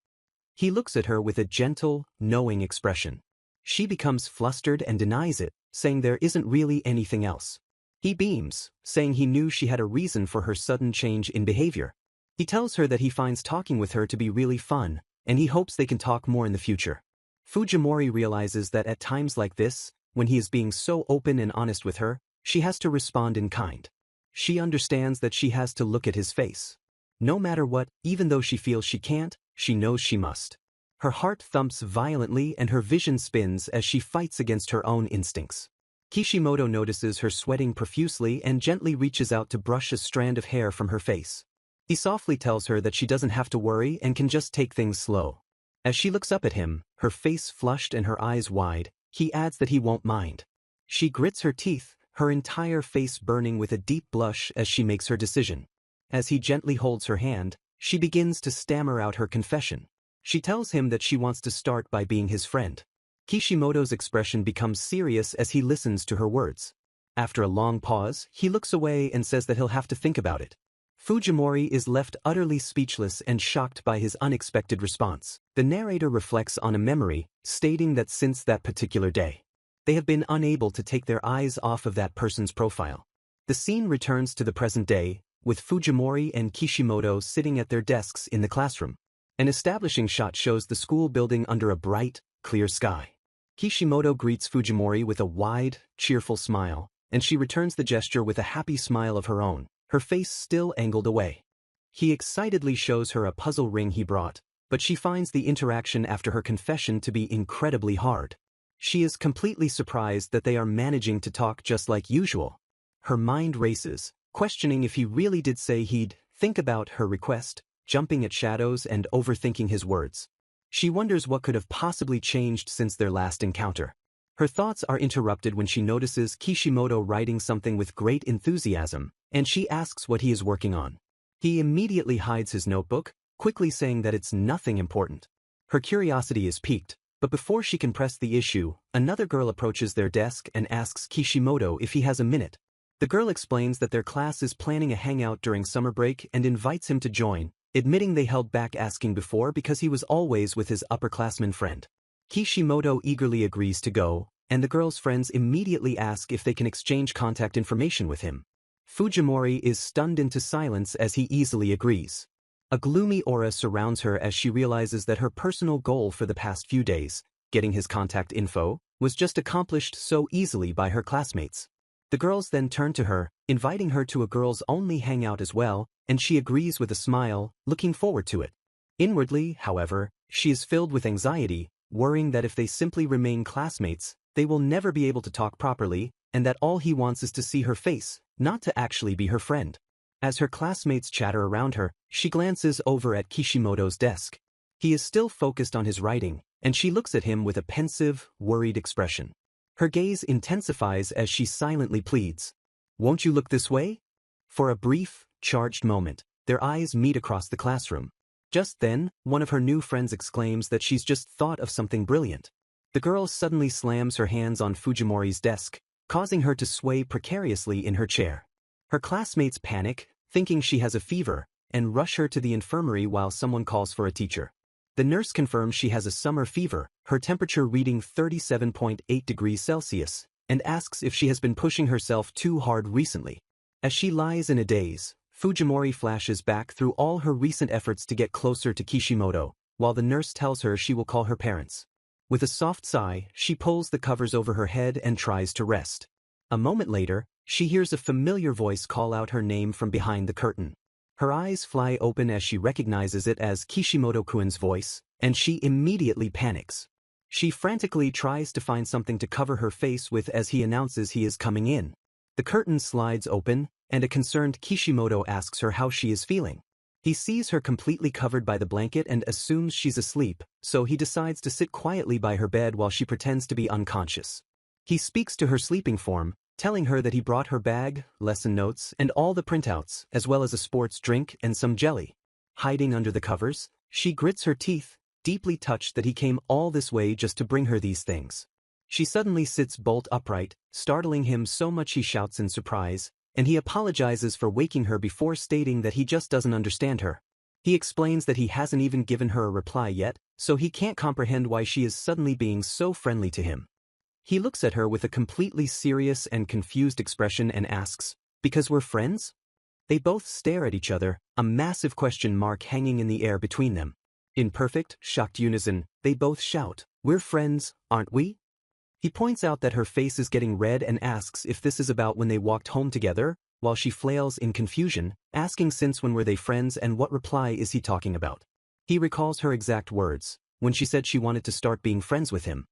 He looks at her with a gentle, knowing expression. She becomes flustered and denies it, saying there isn't really anything else. He beams, saying he knew she had a reason for her sudden change in behavior. He tells her that he finds talking with her to be really fun, and he hopes they can talk more in the future. Fujimori realizes that at times like this, when he is being so open and honest with her, she has to respond in kind. She understands that she has to look at his face. No matter what, even though she feels she can't, she knows she must. Her heart thumps violently and her vision spins as she fights against her own instincts. Kishimoto notices her sweating profusely and gently reaches out to brush a strand of hair from her face. He softly tells her that she doesn't have to worry and can just take things slow. As she looks up at him, her face flushed and her eyes wide, he adds that he won't mind. She grits her teeth, her entire face burning with a deep blush as she makes her decision. As he gently holds her hand, she begins to stammer out her confession. She tells him that she wants to start by being his friend. Kishimoto's expression becomes serious as he listens to her words. After a long pause, he looks away and says that he'll have to think about it. Fujimori is left utterly speechless and shocked by his unexpected response. The narrator reflects on a memory, stating that since that particular day, they have been unable to take their eyes off of that person's profile. The scene returns to the present day, with Fujimori and Kishimoto sitting at their desks in the classroom. An establishing shot shows the school building under a bright, clear sky. Kishimoto greets Fujimori with a wide, cheerful smile, and she returns the gesture with a happy smile of her own, her face still angled away. He excitedly shows her a puzzle ring he brought, but she finds the interaction after her confession to be incredibly hard. She is completely surprised that they are managing to talk just like usual. Her mind races, questioning if he really did say he'd think about her request, jumping at shadows and overthinking his words. She wonders what could have possibly changed since their last encounter. Her thoughts are interrupted when she notices Kishimoto writing something with great enthusiasm, and she asks what he is working on. He immediately hides his notebook, quickly saying that it's nothing important. Her curiosity is piqued, but before she can press the issue, another girl approaches their desk and asks Kishimoto if he has a minute. The girl explains that their class is planning a hangout during summer break and invites him to join, admitting they held back asking before because he was always with his upperclassman friend. Kishimoto eagerly agrees to go, and the girl's friends immediately ask if they can exchange contact information with him. Fujimori is stunned into silence as he easily agrees. A gloomy aura surrounds her as she realizes that her personal goal for the past few days, getting his contact info, was just accomplished so easily by her classmates. The girls then turn to her, inviting her to a girls-only hangout as well, and she agrees with a smile, looking forward to it. Inwardly, however, she is filled with anxiety, worrying that if they simply remain classmates, they will never be able to talk properly, and that all he wants is to see her face, not to actually be her friend. As her classmates chatter around her, she glances over at Kishimoto's desk. He is still focused on his writing, and she looks at him with a pensive, worried expression. Her gaze intensifies as she silently pleads, "Won't you look this way?" For a brief, charged moment, their eyes meet across the classroom. Just then, one of her new friends exclaims that she's just thought of something brilliant. The girl suddenly slams her hands on Fujimori's desk, causing her to sway precariously in her chair. Her classmates panic, thinking she has a fever, and rush her to the infirmary while someone calls for a teacher. The nurse confirms she has a summer fever, her temperature reading 37.8 degrees Celsius, and asks if she has been pushing herself too hard recently. As she lies in a daze, Fujimori flashes back through all her recent efforts to get closer to Kishimoto, while the nurse tells her she will call her parents. With a soft sigh, she pulls the covers over her head and tries to rest. A moment later, she hears a familiar voice call out her name from behind the curtain. Her eyes fly open as she recognizes it as Kishimoto-kun's voice, and she immediately panics. She frantically tries to find something to cover her face with as he announces he is coming in. The curtain slides open, and a concerned Kishimoto asks her how she is feeling. He sees her completely covered by the blanket and assumes she's asleep, so he decides to sit quietly by her bed while she pretends to be unconscious. He speaks to her sleeping form, telling her that he brought her bag, lesson notes, and all the printouts, as well as a sports drink and some jelly. Hiding under the covers, she grits her teeth, deeply touched that he came all this way just to bring her these things. She suddenly sits bolt upright, startling him so much he shouts in surprise, and he apologizes for waking her before stating that he just doesn't understand her. He explains that he hasn't even given her a reply yet, so he can't comprehend why she is suddenly being so friendly to him. He looks at her with a completely serious and confused expression and asks, "Because we're friends?" They both stare at each other, a massive question mark hanging in the air between them. In perfect, shocked unison, they both shout, "We're friends, aren't we?" He points out that her face is getting red and asks if this is about when they walked home together, while she flails in confusion, asking since when were they friends and what reply is he talking about. He recalls her exact words, when she said she wanted to start being friends with him.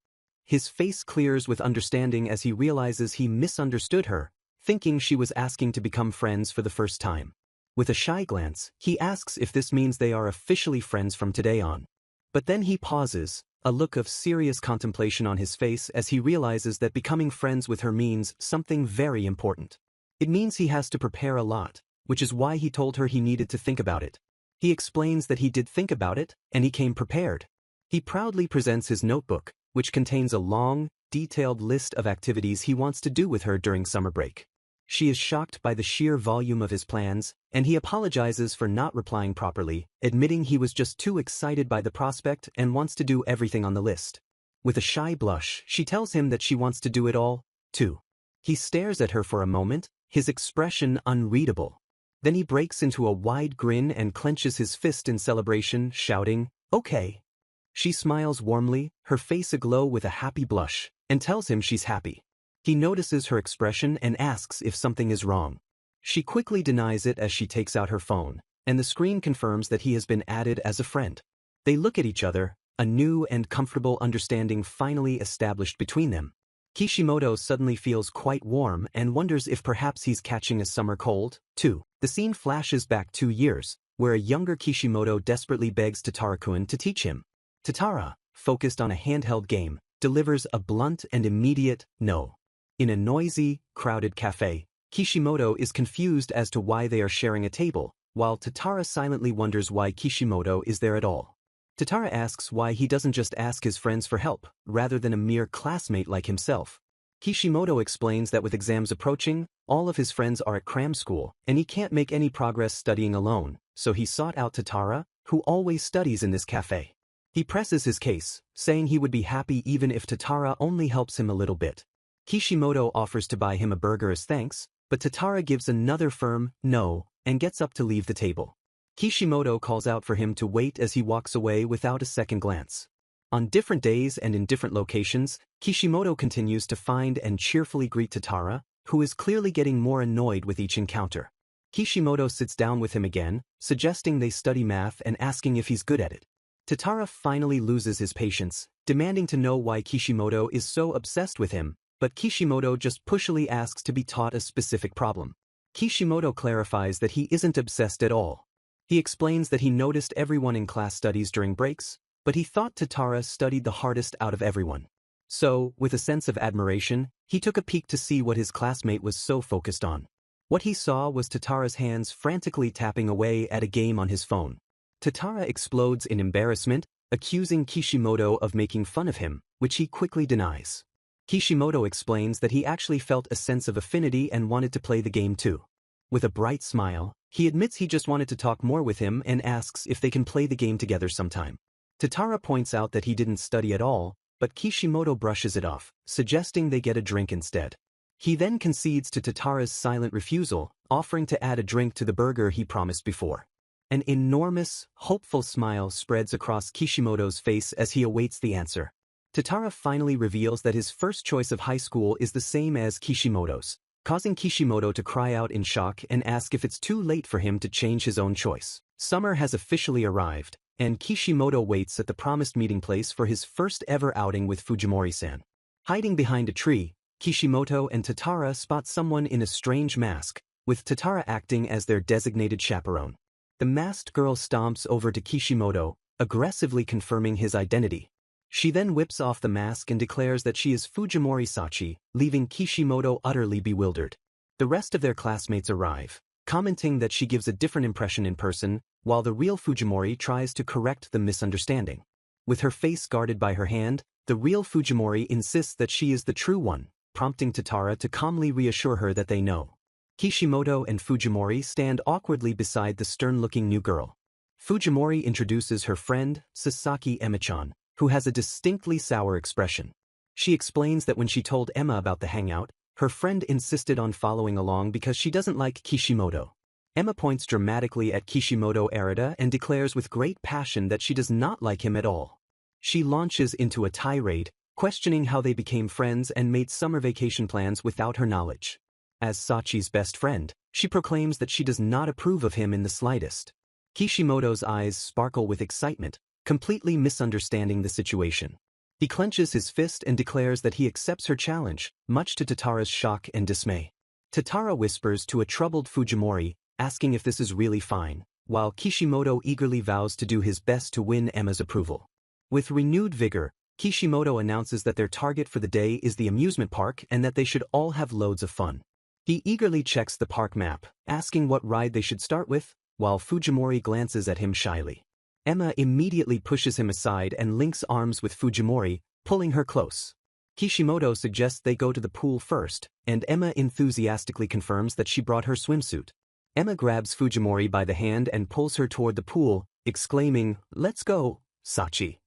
His face clears with understanding as he realizes he misunderstood her, thinking she was asking to become friends for the first time. With a shy glance, he asks if this means they are officially friends from today on. But then he pauses, a look of serious contemplation on his face as he realizes that becoming friends with her means something very important. It means he has to prepare a lot, which is why he told her he needed to think about it. He explains that he did think about it, and he came prepared. He proudly presents his notebook, which contains a long, detailed list of activities he wants to do with her during summer break. She is shocked by the sheer volume of his plans, and he apologizes for not replying properly, admitting he was just too excited by the prospect and wants to do everything on the list. With a shy blush, she tells him that she wants to do it all, too. He stares at her for a moment, his expression unreadable. Then he breaks into a wide grin and clenches his fist in celebration, shouting, "Okay." She smiles warmly, her face aglow with a happy blush, and tells him she's happy. He notices her expression and asks if something is wrong. She quickly denies it as she takes out her phone, and the screen confirms that he has been added as a friend. They look at each other, a new and comfortable understanding finally established between them. Kishimoto suddenly feels quite warm and wonders if perhaps he's catching a summer cold, too. The scene flashes back 2 years, where a younger Kishimoto desperately begs Tatara-kun to teach him. Tatara, focused on a handheld game, delivers a blunt and immediate no. In a noisy, crowded cafe, Kishimoto is confused as to why they are sharing a table, while Tatara silently wonders why Kishimoto is there at all. Tatara asks why he doesn't just ask his friends for help, rather than a mere classmate like himself. Kishimoto explains that with exams approaching, all of his friends are at cram school, and he can't make any progress studying alone, so he sought out Tatara, who always studies in this cafe. He presses his case, saying he would be happy even if Tatara only helps him a little bit. Kishimoto offers to buy him a burger as thanks, but Tatara gives another firm no, and gets up to leave the table. Kishimoto calls out for him to wait as he walks away without a second glance. On different days and in different locations, Kishimoto continues to find and cheerfully greet Tatara, who is clearly getting more annoyed with each encounter. Kishimoto sits down with him again, suggesting they study math and asking if he's good at it. Tatara finally loses his patience, demanding to know why Kishimoto is so obsessed with him, but Kishimoto just pushily asks to be taught a specific problem. Kishimoto clarifies that he isn't obsessed at all. He explains that he noticed everyone in class studies during breaks, but he thought Tatara studied the hardest out of everyone. So, with a sense of admiration, he took a peek to see what his classmate was so focused on. What he saw was Tatara's hands frantically tapping away at a game on his phone. Tatara explodes in embarrassment, accusing Kishimoto of making fun of him, which he quickly denies. Kishimoto explains that he actually felt a sense of affinity and wanted to play the game too. With a bright smile, he admits he just wanted to talk more with him and asks if they can play the game together sometime. Tatara points out that he didn't study at all, but Kishimoto brushes it off, suggesting they get a drink instead. He then concedes to Tatara's silent refusal, offering to add a drink to the burger he promised before. An enormous, hopeful smile spreads across Kishimoto's face as he awaits the answer. Tatara finally reveals that his first choice of high school is the same as Kishimoto's, causing Kishimoto to cry out in shock and ask if it's too late for him to change his own choice. Summer has officially arrived, and Kishimoto waits at the promised meeting place for his first ever outing with Fujimori-san. Hiding behind a tree, Kishimoto and Tatara spot someone in a strange mask, with Tatara acting as their designated chaperone. The masked girl stomps over to Kishimoto, aggressively confirming his identity. She then whips off the mask and declares that she is Fujimori Sachi, leaving Kishimoto utterly bewildered. The rest of their classmates arrive, commenting that she gives a different impression in person, while the real Fujimori tries to correct the misunderstanding. With her face guarded by her hand, the real Fujimori insists that she is the true one, prompting Tatara to calmly reassure her that they know. Kishimoto and Fujimori stand awkwardly beside the stern-looking new girl. Fujimori introduces her friend, Sasaki Emma-chan, who has a distinctly sour expression. She explains that when she told Emma about the hangout, her friend insisted on following along because she doesn't like Kishimoto. Emma points dramatically at Kishimoto Arita and declares with great passion that she does not like him at all. She launches into a tirade, questioning how they became friends and made summer vacation plans without her knowledge. As Sachi's best friend, she proclaims that she does not approve of him in the slightest. Kishimoto's eyes sparkle with excitement, completely misunderstanding the situation. He clenches his fist and declares that he accepts her challenge, much to Tatara's shock and dismay. Tatara whispers to a troubled Fujimori, asking if this is really fine, while Kishimoto eagerly vows to do his best to win Emma's approval. With renewed vigor, Kishimoto announces that their target for the day is the amusement park and that they should all have loads of fun. He eagerly checks the park map, asking what ride they should start with, while Fujimori glances at him shyly. Emma immediately pushes him aside and links arms with Fujimori, pulling her close. Kishimoto suggests they go to the pool first, and Emma enthusiastically confirms that she brought her swimsuit. Emma grabs Fujimori by the hand and pulls her toward the pool, exclaiming, "Let's go, Sachi."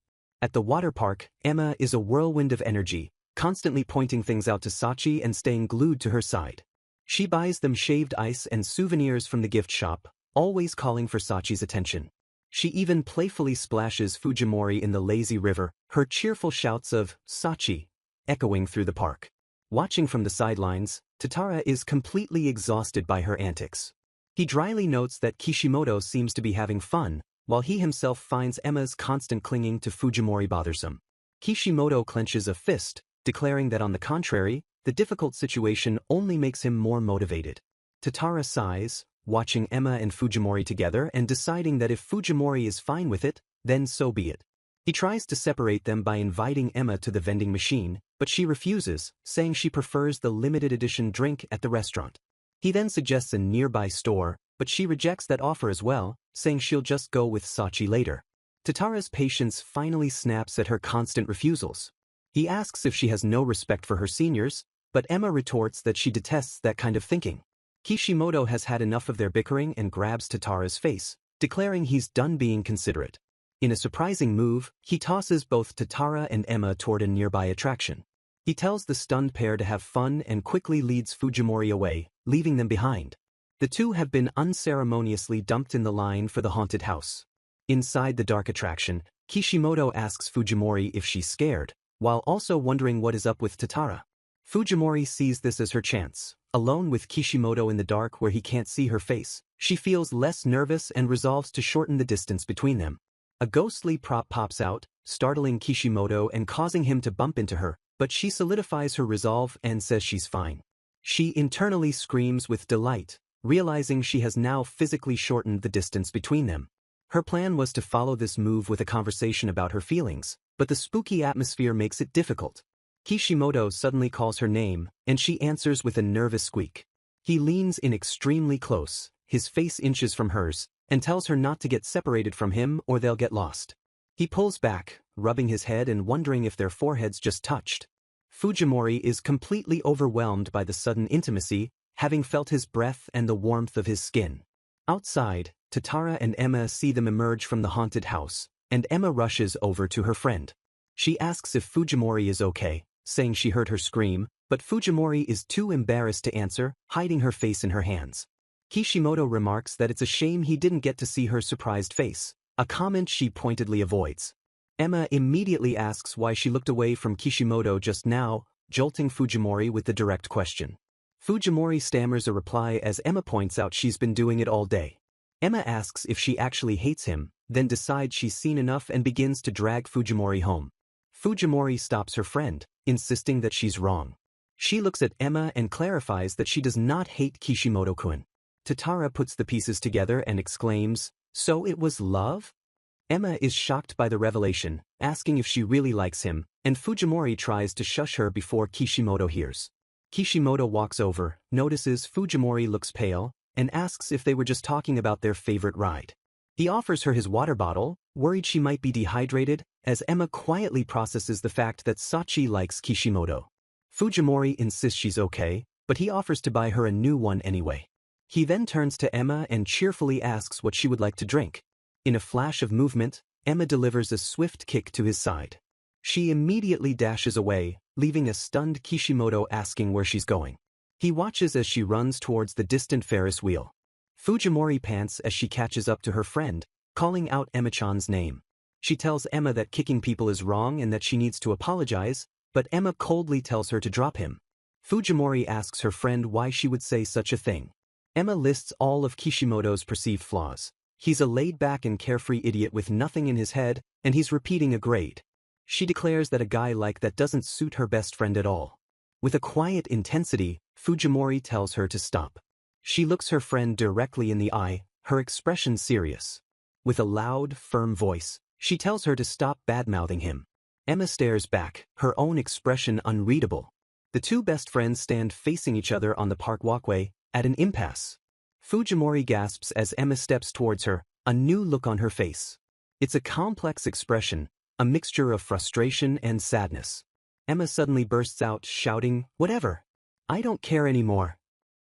At the water park, Emma is a whirlwind of energy, constantly pointing things out to Sachi and staying glued to her side. She buys them shaved ice and souvenirs from the gift shop, always calling for Sachi's attention. She even playfully splashes Fujimori in the lazy river, her cheerful shouts of "Sachi" echoing through the park. Watching from the sidelines, Tatara is completely exhausted by her antics. He dryly notes that Kishimoto seems to be having fun, while he himself finds Emma's constant clinging to Fujimori bothersome. Kishimoto clenches a fist, declaring that on the contrary, the difficult situation only makes him more motivated. Tatara sighs, watching Emma and Fujimori together and deciding that if Fujimori is fine with it, then so be it. He tries to separate them by inviting Emma to the vending machine, but she refuses, saying she prefers the limited edition drink at the restaurant. He then suggests a nearby store, but she rejects that offer as well, saying she'll just go with Sachi later. Tatara's patience finally snaps at her constant refusals. He asks if she has no respect for her seniors, but Emma retorts that she detests that kind of thinking. Kishimoto has had enough of their bickering and grabs Tatara's face, declaring he's done being considerate. In a surprising move, he tosses both Tatara and Emma toward a nearby attraction. He tells the stunned pair to have fun and quickly leads Fujimori away, leaving them behind. The two have been unceremoniously dumped in the line for the haunted house. Inside the dark attraction, Kishimoto asks Fujimori if she's scared, while also wondering what is up with Tatara. Fujimori sees this as her chance. Alone with Kishimoto in the dark where he can't see her face, she feels less nervous and resolves to shorten the distance between them. A ghostly prop pops out, startling Kishimoto and causing him to bump into her, but she solidifies her resolve and says she's fine. She internally screams with delight, realizing she has now physically shortened the distance between them. Her plan was to follow this move with a conversation about her feelings, but the spooky atmosphere makes it difficult. Kishimoto suddenly calls her name, and she answers with a nervous squeak. He leans in extremely close, his face inches from hers, and tells her not to get separated from him or they'll get lost. He pulls back, rubbing his head and wondering if their foreheads just touched. Fujimori is completely overwhelmed by the sudden intimacy, having felt his breath and the warmth of his skin. Outside, Tatara and Emma see them emerge from the haunted house, and Emma rushes over to her friend. She asks if Fujimori is okay, saying she heard her scream, but Fujimori is too embarrassed to answer, hiding her face in her hands. Kishimoto remarks that it's a shame he didn't get to see her surprised face, a comment she pointedly avoids. Emma immediately asks why she looked away from Kishimoto just now, jolting Fujimori with the direct question. Fujimori stammers a reply as Emma points out she's been doing it all day. Emma asks if she actually hates him, then decides she's seen enough and begins to drag Fujimori home. Fujimori stops her friend, insisting that she's wrong. She looks at Emma and clarifies that she does not hate Kishimoto-kun. Tatara puts the pieces together and exclaims, "So it was love?" Emma is shocked by the revelation, asking if she really likes him, and Fujimori tries to shush her before Kishimoto hears. Kishimoto walks over, notices Fujimori looks pale, and asks if they were just talking about their favorite ride. He offers her his water bottle, worried she might be dehydrated, as Emma quietly processes the fact that Sachi likes Kishimoto. Fujimori insists she's okay, but he offers to buy her a new one anyway. He then turns to Emma and cheerfully asks what she would like to drink. In a flash of movement, Emma delivers a swift kick to his side. She immediately dashes away, leaving a stunned Kishimoto asking where she's going. He watches as she runs towards the distant Ferris wheel. Fujimori pants as she catches up to her friend, calling out Emma-chan's name. She tells Emma that kicking people is wrong and that she needs to apologize, but Emma coldly tells her to drop him. Fujimori asks her friend why she would say such a thing. Emma lists all of Kishimoto's perceived flaws. He's a laid-back and carefree idiot with nothing in his head, and he's repeating a grade. She declares that a guy like that doesn't suit her best friend at all. With a quiet intensity, Fujimori tells her to stop. She looks her friend directly in the eye, her expression serious. With a loud, firm voice, she tells her to stop bad-mouthing him. Emma stares back, her own expression unreadable. The two best friends stand facing each other on the park walkway, at an impasse. Fujimori gasps as Emma steps towards her, a new look on her face. It's a complex expression, a mixture of frustration and sadness. Emma suddenly bursts out, shouting, "Whatever! I don't care anymore."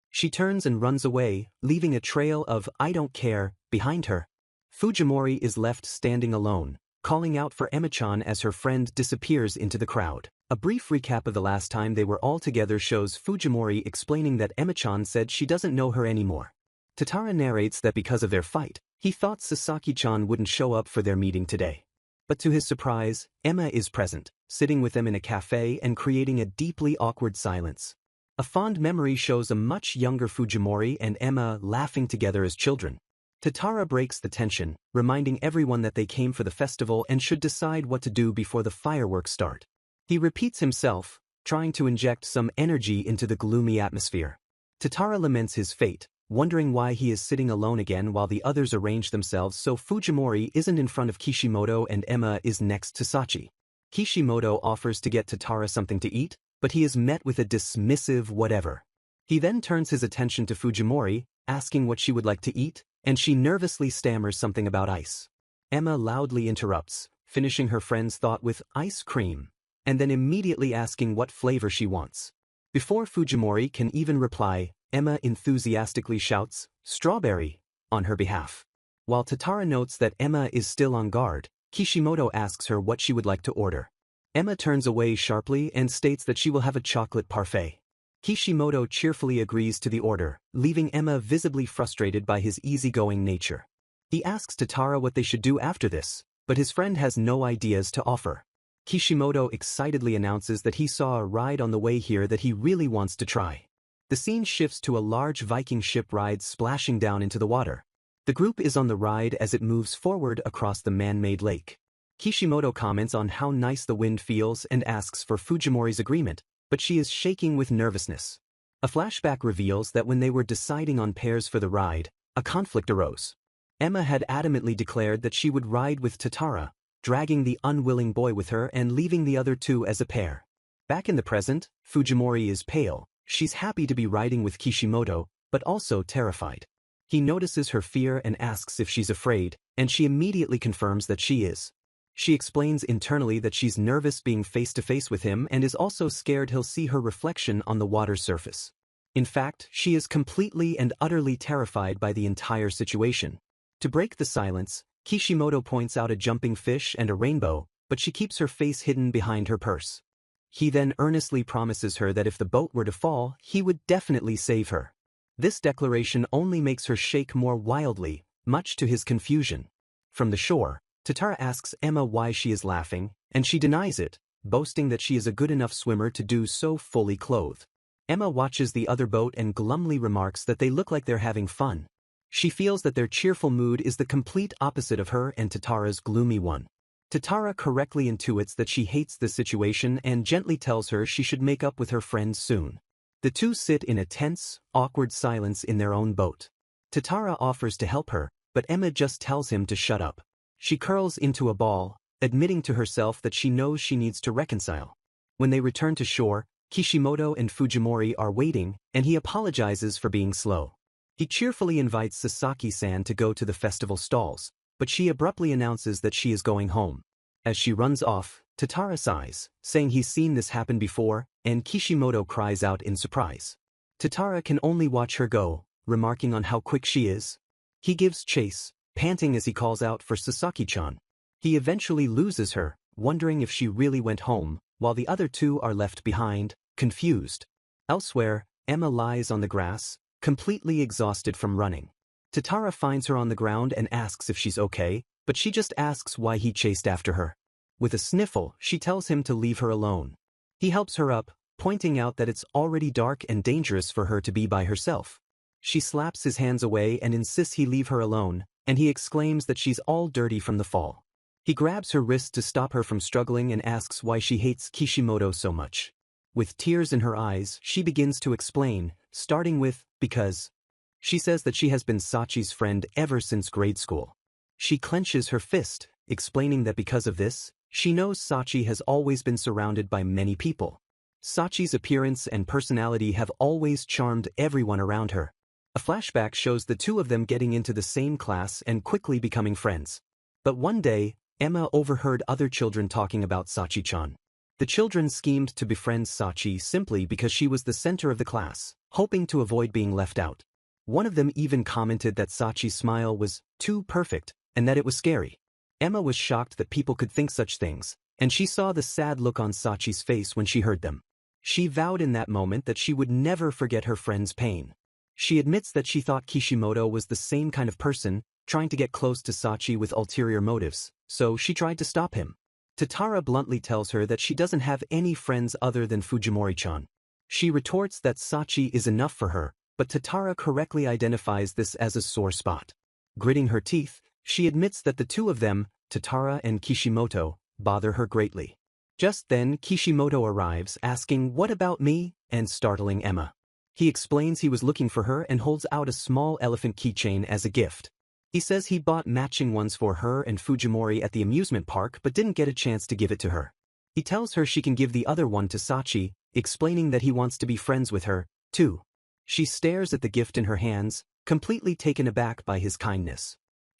She turns and runs away, leaving a trail of "I don't care" behind her. Fujimori is left standing alone, calling out for Emma-chan as her friend disappears into the crowd. A brief recap of the last time they were all together shows Fujimori explaining that Emma-chan said she doesn't know her anymore. Tatara narrates that because of their fight, he thought Sasaki-chan wouldn't show up for their meeting today. But to his surprise, Emma is present, sitting with them in a cafe and creating a deeply awkward silence. A fond memory shows a much younger Fujimori and Emma laughing together as children. Tatara breaks the tension, reminding everyone that they came for the festival and should decide what to do before the fireworks start. He repeats himself, trying to inject some energy into the gloomy atmosphere. Tatara laments his fate, wondering why he is sitting alone again while the others arrange themselves so Fujimori isn't in front of Kishimoto and Emma is next to Sachi. Kishimoto offers to get Tatara something to eat, but he is met with a dismissive whatever. He then turns his attention to Fujimori, asking what she would like to eat, and she nervously stammers something about ice. Emma loudly interrupts, finishing her friend's thought with ice cream, and then immediately asking what flavor she wants. Before Fujimori can even reply, Emma enthusiastically shouts, "Strawberry," on her behalf. While Tatara notes that Emma is still on guard, Kishimoto asks her what she would like to order. Emma turns away sharply and states that she will have a chocolate parfait. Kishimoto cheerfully agrees to the order, leaving Emma visibly frustrated by his easygoing nature. He asks Tatara what they should do after this, but his friend has no ideas to offer. Kishimoto excitedly announces that he saw a ride on the way here that he really wants to try. The scene shifts to a large Viking ship ride splashing down into the water. The group is on the ride as it moves forward across the man-made lake. Kishimoto comments on how nice the wind feels and asks for Fujimori's agreement, but she is shaking with nervousness. A flashback reveals that when they were deciding on pairs for the ride, a conflict arose. Emma had adamantly declared that she would ride with Tatara, dragging the unwilling boy with her and leaving the other two as a pair. Back in the present, Fujimori is pale. She's happy to be riding with Kishimoto, but also terrified. He notices her fear and asks if she's afraid, and she immediately confirms that she is. She explains internally that she's nervous being face-to-face with him and is also scared he'll see her reflection on the water's surface. In fact, she is completely and utterly terrified by the entire situation. To break the silence, Kishimoto points out a jumping fish and a rainbow, but she keeps her face hidden behind her purse. He then earnestly promises her that if the boat were to fall, he would definitely save her. This declaration only makes her shake more wildly, much to his confusion. From the shore, Tatara asks Emma why she is laughing, and she denies it, boasting that she is a good enough swimmer to do so fully clothed. Emma watches the other boat and glumly remarks that they look like they're having fun. She feels that their cheerful mood is the complete opposite of her and Tatara's gloomy one. Tatara correctly intuits that she hates this situation and gently tells her she should make up with her friends soon. The two sit in a tense, awkward silence in their own boat. Tatara offers to help her, but Emma just tells him to shut up. She curls into a ball, admitting to herself that she knows she needs to reconcile. When they return to shore, Kishimoto and Fujimori are waiting, and he apologizes for being slow. He cheerfully invites Sasaki-san to go to the festival stalls, but she abruptly announces that she is going home. As she runs off, Tatara sighs, saying he's seen this happen before, and Kishimoto cries out in surprise. Tatara can only watch her go, remarking on how quick she is. He gives chase, panting as he calls out for Sasaki-chan. He eventually loses her, wondering if she really went home, while the other two are left behind, confused. Elsewhere, Emma lies on the grass, completely exhausted from running. Tatara finds her on the ground and asks if she's okay, but she just asks why he chased after her. With a sniffle, she tells him to leave her alone. He helps her up, pointing out that it's already dark and dangerous for her to be by herself. She slaps his hands away and insists he leave her alone, and he exclaims that she's all dirty from the fall. He grabs her wrist to stop her from struggling and asks why she hates Kishimoto so much. With tears in her eyes, she begins to explain, starting with, because. She says that she has been Sachi's friend ever since grade school. She clenches her fist, explaining that because of this, she knows Sachi has always been surrounded by many people. Sachi's appearance and personality have always charmed everyone around her. A flashback shows the two of them getting into the same class and quickly becoming friends. But one day, Emma overheard other children talking about Sachi-chan. The children schemed to befriend Sachi simply because she was the center of the class, hoping to avoid being left out. One of them even commented that Sachi's smile was too perfect and that it was scary. Emma was shocked that people could think such things, and she saw the sad look on Sachi's face when she heard them. She vowed in that moment that she would never forget her friend's pain. She admits that she thought Kishimoto was the same kind of person, trying to get close to Sachi with ulterior motives, so she tried to stop him. Tatara bluntly tells her that she doesn't have any friends other than Fujimori-chan. She retorts that Sachi is enough for her, but Tatara correctly identifies this as a sore spot. Gritting her teeth, she admits that the two of them, Tatara and Kishimoto, bother her greatly. Just then Kishimoto arrives asking "What about me?" and startling Emma. He explains he was looking for her and holds out a small elephant keychain as a gift. He says he bought matching ones for her and Fujimori at the amusement park but didn't get a chance to give it to her. He tells her she can give the other one to Sachi, explaining that he wants to be friends with her, too. She stares at the gift in her hands, completely taken aback by his kindness.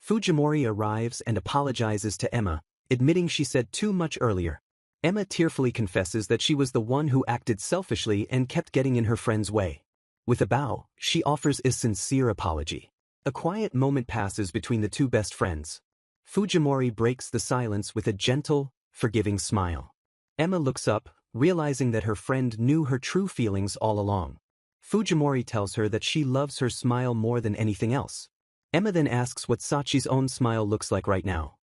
Fujimori arrives and apologizes to Emma, admitting she said too much earlier. Emma tearfully confesses that she was the one who acted selfishly and kept getting in her friend's way. With a bow, she offers a sincere apology. A quiet moment passes between the two best friends. Fujimori breaks the silence with a gentle, forgiving smile. Emma looks up, realizing that her friend knew her true feelings all along. Fujimori tells her that she loves her smile more than anything else. Emma then asks what Sachi's own smile looks like right now.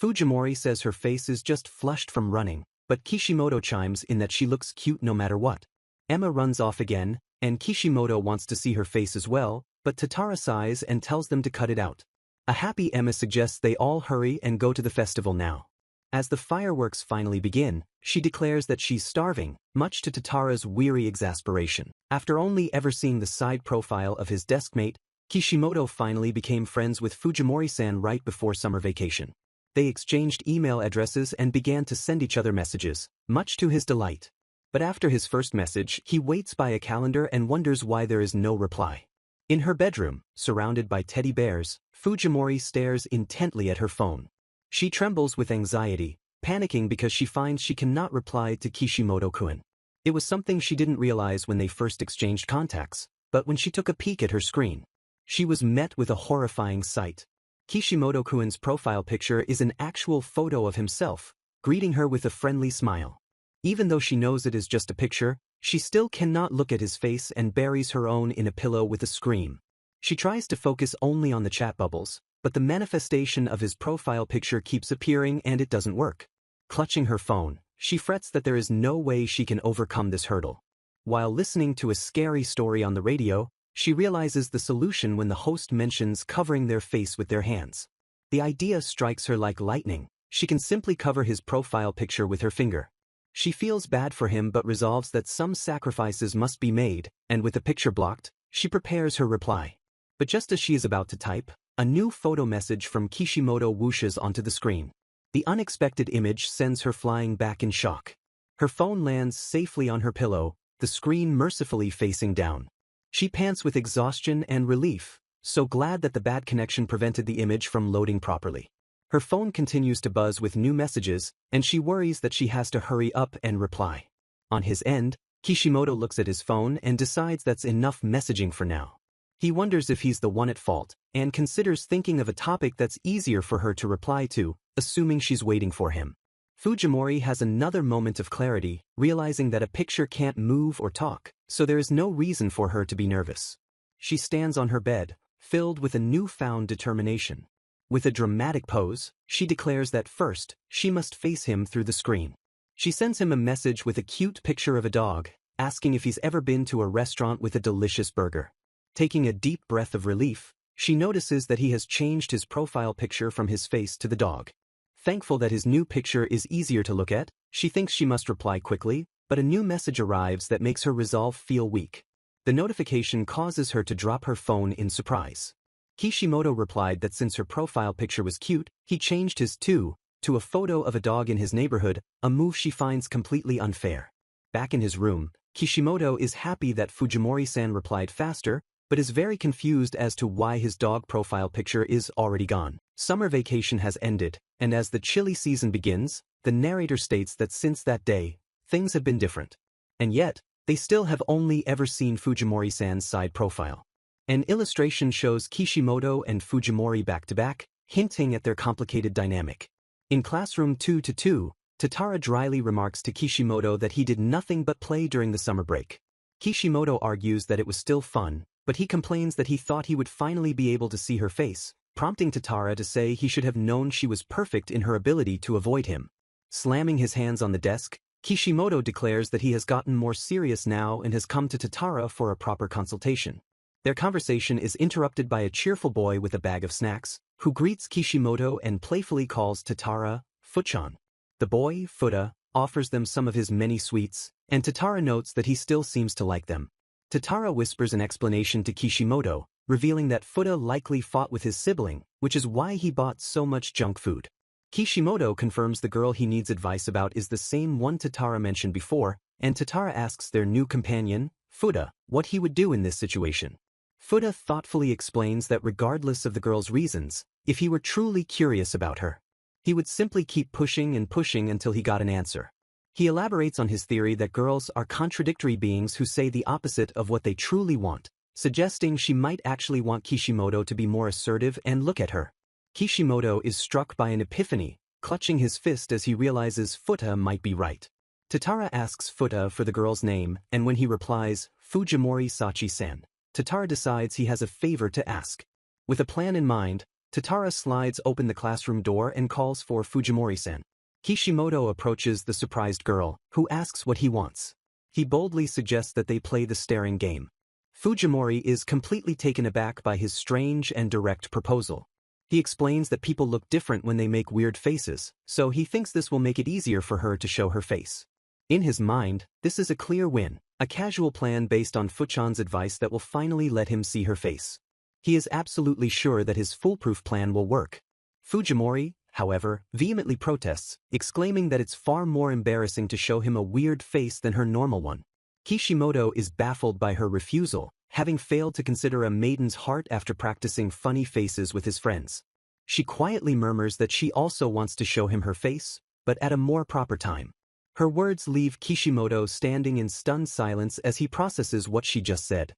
Fujimori says her face is just flushed from running, but Kishimoto chimes in that she looks cute no matter what. Emma runs off again, and Kishimoto wants to see her face as well, but Tatara sighs and tells them to cut it out. A happy Emma suggests they all hurry and go to the festival now. As the fireworks finally begin, she declares that she's starving, much to Tatara's weary exasperation. After only ever seeing the side profile of his deskmate, Kishimoto finally became friends with Fujimori-san right before summer vacation. They exchanged email addresses and began to send each other messages, much to his delight. But after his first message, he waits by a calendar and wonders why there is no reply. In her bedroom, surrounded by teddy bears, Fujimori stares intently at her phone. She trembles with anxiety, panicking because she finds she cannot reply to Kishimoto-kun. It was something she didn't realize when they first exchanged contacts, but when she took a peek at her screen, she was met with a horrifying sight. Kishimoto-kun's profile picture is an actual photo of himself, greeting her with a friendly smile. Even though she knows it is just a picture, she still cannot look at his face and buries her own in a pillow with a scream. She tries to focus only on the chat bubbles, but the manifestation of his profile picture keeps appearing and it doesn't work. Clutching her phone, she frets that there is no way she can overcome this hurdle. While listening to a scary story on the radio, she realizes the solution when the host mentions covering their face with their hands. The idea strikes her like lightning. She can simply cover his profile picture with her finger. She feels bad for him but resolves that some sacrifices must be made, and with the picture blocked, she prepares her reply. But just as she is about to type, a new photo message from Kishimoto whooshes onto the screen. The unexpected image sends her flying back in shock. Her phone lands safely on her pillow, the screen mercifully facing down. She pants with exhaustion and relief, so glad that the bad connection prevented the image from loading properly. Her phone continues to buzz with new messages, and she worries that she has to hurry up and reply. On his end, Kishimoto looks at his phone and decides that's enough messaging for now. He wonders if he's the one at fault, and considers thinking of a topic that's easier for her to reply to, assuming she's waiting for him. Fujimori has another moment of clarity, realizing that a picture can't move or talk, so there is no reason for her to be nervous. She stands on her bed, filled with a newfound determination. With a dramatic pose, she declares that first, she must face him through the screen. She sends him a message with a cute picture of a dog, asking if he's ever been to a restaurant with a delicious burger. Taking a deep breath of relief, she notices that he has changed his profile picture from his face to the dog. Thankful that his new picture is easier to look at, she thinks she must reply quickly, but a new message arrives that makes her resolve feel weak. The notification causes her to drop her phone in surprise. Kishimoto replied that since her profile picture was cute, he changed his to a photo of a dog in his neighborhood, a move she finds completely unfair. Back in his room, Kishimoto is happy that Fujimori-san replied faster, but is very confused as to why his dog profile picture is already gone. Summer vacation has ended, and as the chilly season begins, the narrator states that since that day, things have been different. And yet, they still have only ever seen Fujimori-san's side profile. An illustration shows Kishimoto and Fujimori back-to-back, hinting at their complicated dynamic. In classroom 2-2, Tatara dryly remarks to Kishimoto that he did nothing but play during the summer break. Kishimoto argues that it was still fun, but he complains that he thought he would finally be able to see her face, prompting Tatara to say he should have known she was perfect in her ability to avoid him. Slamming his hands on the desk, Kishimoto declares that he has gotten more serious now and has come to Tatara for a proper consultation. Their conversation is interrupted by a cheerful boy with a bag of snacks, who greets Kishimoto and playfully calls Tatara, Futchan. The boy, Futa, offers them some of his many sweets, and Tatara notes that he still seems to like them. Tatara whispers an explanation to Kishimoto, revealing that Futa likely fought with his sibling, which is why he bought so much junk food. Kishimoto confirms the girl he needs advice about is the same one Tatara mentioned before, and Tatara asks their new companion, Futa, what he would do in this situation. Futa thoughtfully explains that regardless of the girl's reasons, if he were truly curious about her, he would simply keep pushing and pushing until he got an answer. He elaborates on his theory that girls are contradictory beings who say the opposite of what they truly want, suggesting she might actually want Kishimoto to be more assertive and look at her. Kishimoto is struck by an epiphany, clutching his fist as he realizes Futa might be right. Tatara asks Futa for the girl's name, and when he replies, Fujimori Sachi-san, Tatara decides he has a favor to ask. With a plan in mind, Tatara slides open the classroom door and calls for Fujimori-san. Kishimoto approaches the surprised girl, who asks what he wants. He boldly suggests that they play the staring game. Fujimori is completely taken aback by his strange and direct proposal. He explains that people look different when they make weird faces, so he thinks this will make it easier for her to show her face. In his mind, this is a clear win, a casual plan based on Fuchan's advice that will finally let him see her face. He is absolutely sure that his foolproof plan will work. Fujimori, however, vehemently protests, exclaiming that it's far more embarrassing to show him a weird face than her normal one. Kishimoto is baffled by her refusal, having failed to consider a maiden's heart after practicing funny faces with his friends. She quietly murmurs that she also wants to show him her face, but at a more proper time. Her words leave Kishimoto standing in stunned silence as he processes what she just said.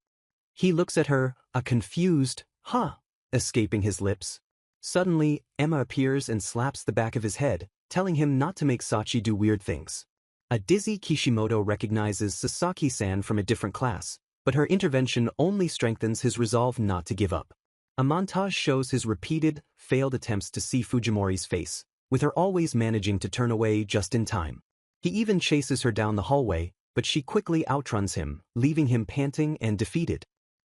He looks at her, a confused, huh, escaping his lips. Suddenly, Emma appears and slaps the back of his head, telling him not to make Sachi do weird things. A dizzy Kishimoto recognizes Sasaki-san from a different class, but her intervention only strengthens his resolve not to give up. A montage shows his repeated, failed attempts to see Fujimori's face, with her always managing to turn away just in time. He even chases her down the hallway, but she quickly outruns him, leaving him panting and defeated.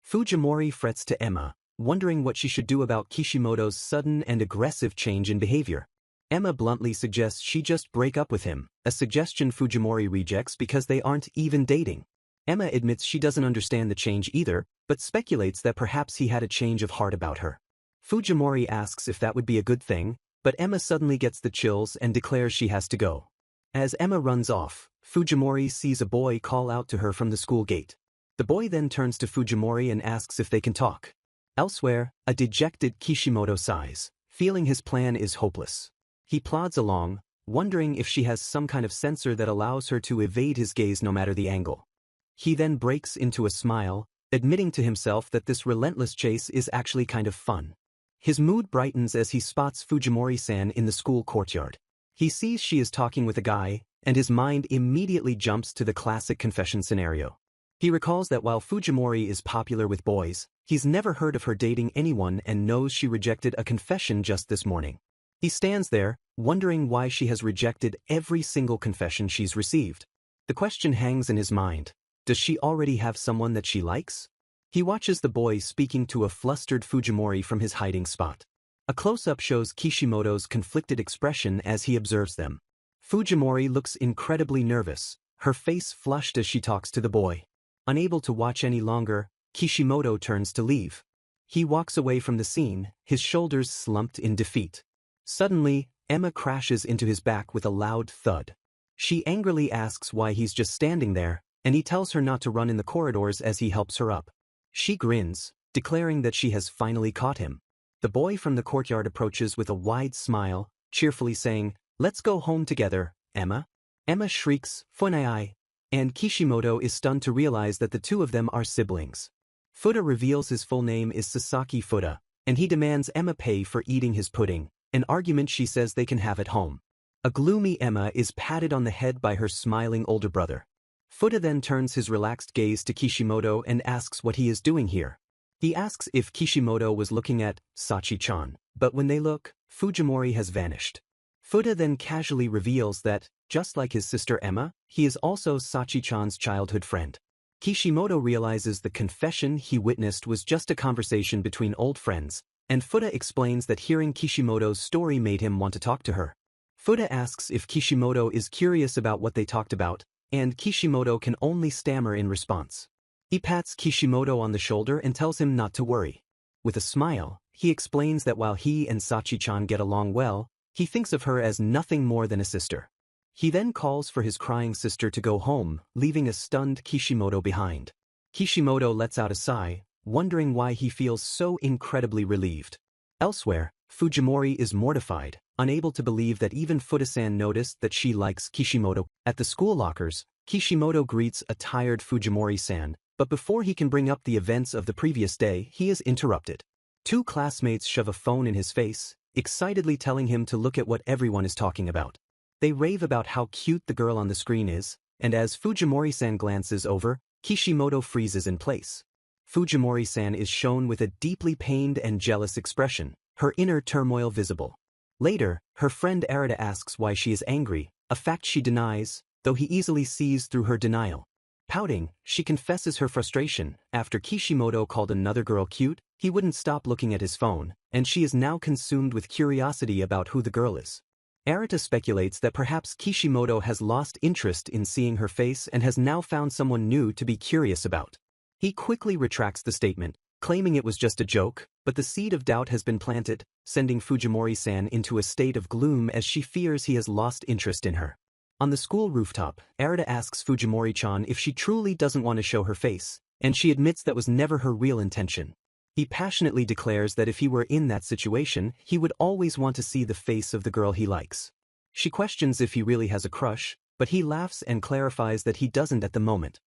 Fujimori frets to Emma, wondering what she should do about Kishimoto's sudden and aggressive change in behavior. Emma bluntly suggests she just break up with him, a suggestion Fujimori rejects because they aren't even dating. Emma admits she doesn't understand the change either, but speculates that perhaps he had a change of heart about her. Fujimori asks if that would be a good thing, but Emma suddenly gets the chills and declares she has to go. As Emma runs off, Fujimori sees a boy call out to her from the school gate. The boy then turns to Fujimori and asks if they can talk. Elsewhere, a dejected Kishimoto sighs, feeling his plan is hopeless. He plods along, wondering if she has some kind of sensor that allows her to evade his gaze no matter the angle. He then breaks into a smile, admitting to himself that this relentless chase is actually kind of fun. His mood brightens as he spots Fujimori-san in the school courtyard. He sees she is talking with a guy, and his mind immediately jumps to the classic confession scenario. He recalls that while Fujimori is popular with boys, he's never heard of her dating anyone and knows she rejected a confession just this morning. He stands there, wondering why she has rejected every single confession she's received. The question hangs in his mind. Does she already have someone that she likes? He watches the boy speaking to a flustered Fujimori from his hiding spot. A close-up shows Kishimoto's conflicted expression as he observes them. Fujimori looks incredibly nervous, her face flushed as she talks to the boy. Unable to watch any longer, Kishimoto turns to leave. He walks away from the scene, his shoulders slumped in defeat. Suddenly, Emma crashes into his back with a loud thud. She angrily asks why he's just standing there, and he tells her not to run in the corridors as he helps her up. She grins, declaring that she has finally caught him. The boy from the courtyard approaches with a wide smile, cheerfully saying, "Let's go home together, Emma." Emma shrieks, "Funai," and Kishimoto is stunned to realize that the two of them are siblings. Futa reveals his full name is Sasaki Futa, and he demands Emma pay for eating his pudding, an argument she says they can have at home. A gloomy Emma is patted on the head by her smiling older brother. Futa then turns his relaxed gaze to Kishimoto and asks what he is doing here. He asks if Kishimoto was looking at Sachi-chan, but when they look, Fujimori has vanished. Futa then casually reveals that, just like his sister Emma, he is also Sachi-chan's childhood friend. Kishimoto realizes the confession he witnessed was just a conversation between old friends, and Fuda explains that hearing Kishimoto's story made him want to talk to her. Fuda asks if Kishimoto is curious about what they talked about, and Kishimoto can only stammer in response. He pats Kishimoto on the shoulder and tells him not to worry. With a smile, he explains that while he and Sachi-chan get along well, he thinks of her as nothing more than a sister. He then calls for his crying sister to go home, leaving a stunned Kishimoto behind. Kishimoto lets out a sigh, wondering why he feels so incredibly relieved. Elsewhere, Fujimori is mortified, unable to believe that even Fuda-san noticed that she likes Kishimoto. At the school lockers, Kishimoto greets a tired Fujimori-san, but before he can bring up the events of the previous day, he is interrupted. Two classmates shove a phone in his face, excitedly telling him to look at what everyone is talking about. They rave about how cute the girl on the screen is, and as Fujimori-san glances over, Kishimoto freezes in place. Fujimori-san is shown with a deeply pained and jealous expression, her inner turmoil visible. Later, her friend Arita asks why she is angry, a fact she denies, though he easily sees through her denial. Pouting, she confesses her frustration. After Kishimoto called another girl cute, he wouldn't stop looking at his phone, and she is now consumed with curiosity about who the girl is. Arita speculates that perhaps Kishimoto has lost interest in seeing her face and has now found someone new to be curious about. He quickly retracts the statement, claiming it was just a joke, but the seed of doubt has been planted, sending Fujimori-san into a state of gloom as she fears he has lost interest in her. On the school rooftop, Arita asks Fujimori-chan if she truly doesn't want to show her face, and she admits that was never her real intention. He passionately declares that if he were in that situation, he would always want to see the face of the girl he likes. She questions if he really has a crush, but he laughs and clarifies that he doesn't at the moment.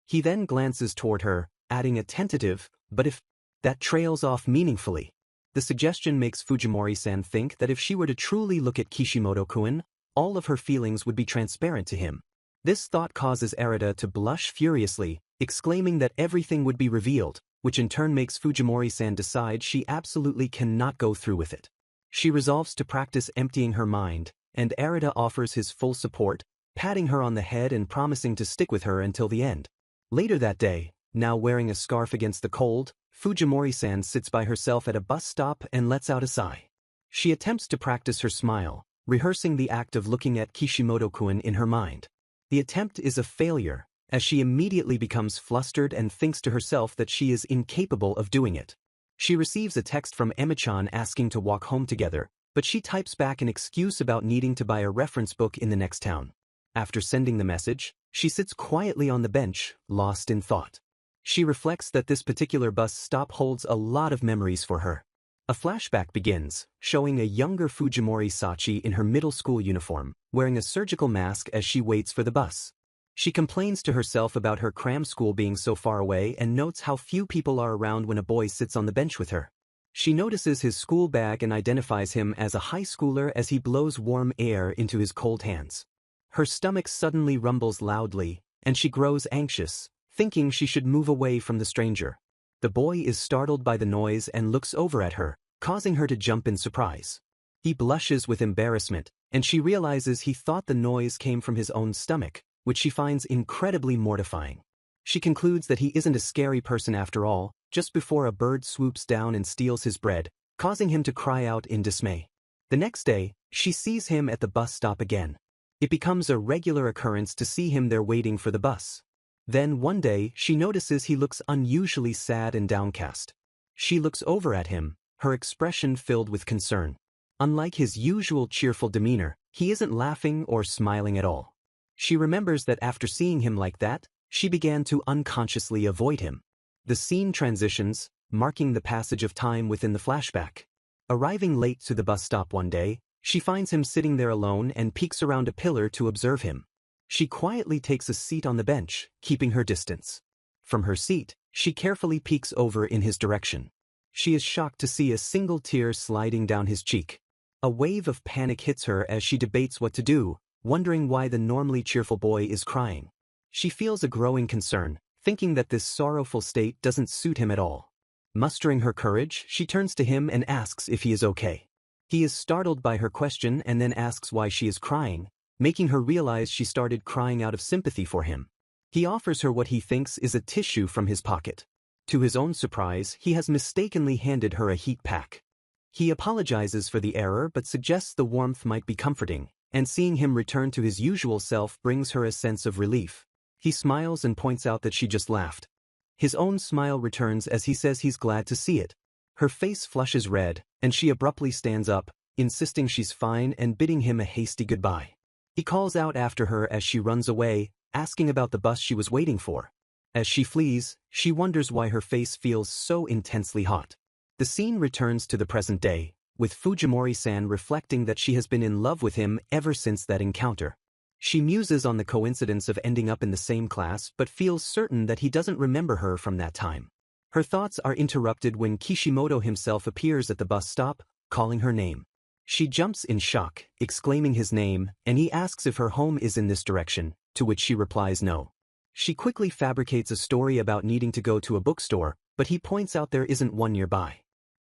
He then glances toward her, adding a tentative, "but if," that trails off meaningfully. The suggestion makes Fujimori-san think that if she were to truly look at Kishimoto-kun, all of her feelings would be transparent to him. This thought causes Arita to blush furiously, exclaiming that everything would be revealed, which in turn makes Fujimori-san decide she absolutely cannot go through with it. She resolves to practice emptying her mind, and Arita offers his full support, patting her on the head and promising to stick with her until the end. Later that day, now wearing a scarf against the cold, Fujimori-san sits by herself at a bus stop and lets out a sigh. She attempts to practice her smile, rehearsing the act of looking at Kishimoto-kun in her mind. The attempt is a failure, as she immediately becomes flustered and thinks to herself that she is incapable of doing it. She receives a text from Emma-chan asking to walk home together, but she types back an excuse about needing to buy a reference book in the next town. After sending the message, she sits quietly on the bench, lost in thought. She reflects that this particular bus stop holds a lot of memories for her. A flashback begins, showing a younger Fujimori Sachi in her middle school uniform, wearing a surgical mask as she waits for the bus. She complains to herself about her cram school being so far away and notes how few people are around when a boy sits on the bench with her. She notices his school bag and identifies him as a high schooler as he blows warm air into his cold hands. Her stomach suddenly rumbles loudly, and she grows anxious, thinking she should move away from the stranger. The boy is startled by the noise and looks over at her, causing her to jump in surprise. He blushes with embarrassment, and she realizes he thought the noise came from his own stomach, which she finds incredibly mortifying. She concludes that he isn't a scary person after all, just before a bird swoops down and steals his bread, causing him to cry out in dismay. The next day, she sees him at the bus stop again. It becomes a regular occurrence to see him there waiting for the bus. Then one day, she notices he looks unusually sad and downcast. She looks over at him, her expression filled with concern. Unlike his usual cheerful demeanor, he isn't laughing or smiling at all. She remembers that after seeing him like that, she began to unconsciously avoid him. The scene transitions, marking the passage of time within the flashback. Arriving late to the bus stop one day, she finds him sitting there alone and peeks around a pillar to observe him. She quietly takes a seat on the bench, keeping her distance. From her seat, she carefully peeks over in his direction. She is shocked to see a single tear sliding down his cheek. A wave of panic hits her as she debates what to do, wondering why the normally cheerful boy is crying. She feels a growing concern, thinking that this sorrowful state doesn't suit him at all. Mustering her courage, she turns to him and asks if he is okay. He is startled by her question and then asks why she is crying, making her realize she started crying out of sympathy for him. He offers her what he thinks is a tissue from his pocket. To his own surprise, he has mistakenly handed her a heat pack. He apologizes for the error but suggests the warmth might be comforting, and seeing him return to his usual self brings her a sense of relief. He smiles and points out that she just laughed. His own smile returns as he says he's glad to see it. Her face flushes red, and she abruptly stands up, insisting she's fine and bidding him a hasty goodbye. He calls out after her as she runs away, asking about the bus she was waiting for. As she flees, she wonders why her face feels so intensely hot. The scene returns to the present day, with Fujimori-san reflecting that she has been in love with him ever since that encounter. She muses on the coincidence of ending up in the same class but feels certain that he doesn't remember her from that time. Her thoughts are interrupted when Kishimoto himself appears at the bus stop, calling her name. She jumps in shock, exclaiming his name, and he asks if her home is in this direction, to which she replies no. She quickly fabricates a story about needing to go to a bookstore, but he points out there isn't one nearby.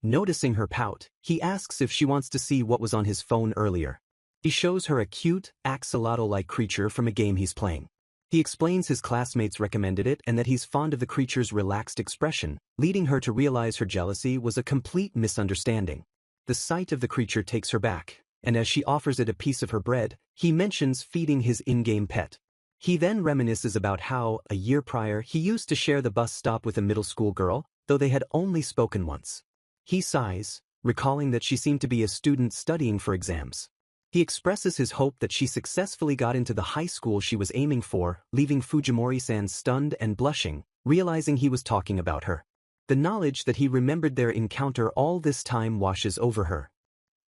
Noticing her pout, he asks if she wants to see what was on his phone earlier. He shows her a cute, axolotl-like creature from a game he's playing. He explains his classmates recommended it and that he's fond of the creature's relaxed expression, leading her to realize her jealousy was a complete misunderstanding. The sight of the creature takes her back, and as she offers it a piece of her bread, he mentions feeding his in-game pet. He then reminisces about how, a year prior, he used to share the bus stop with a middle school girl, though they had only spoken once. He sighs, recalling that she seemed to be a student studying for exams. He expresses his hope that she successfully got into the high school she was aiming for, leaving Fujimori-san stunned and blushing, realizing he was talking about her. The knowledge that he remembered their encounter all this time washes over her.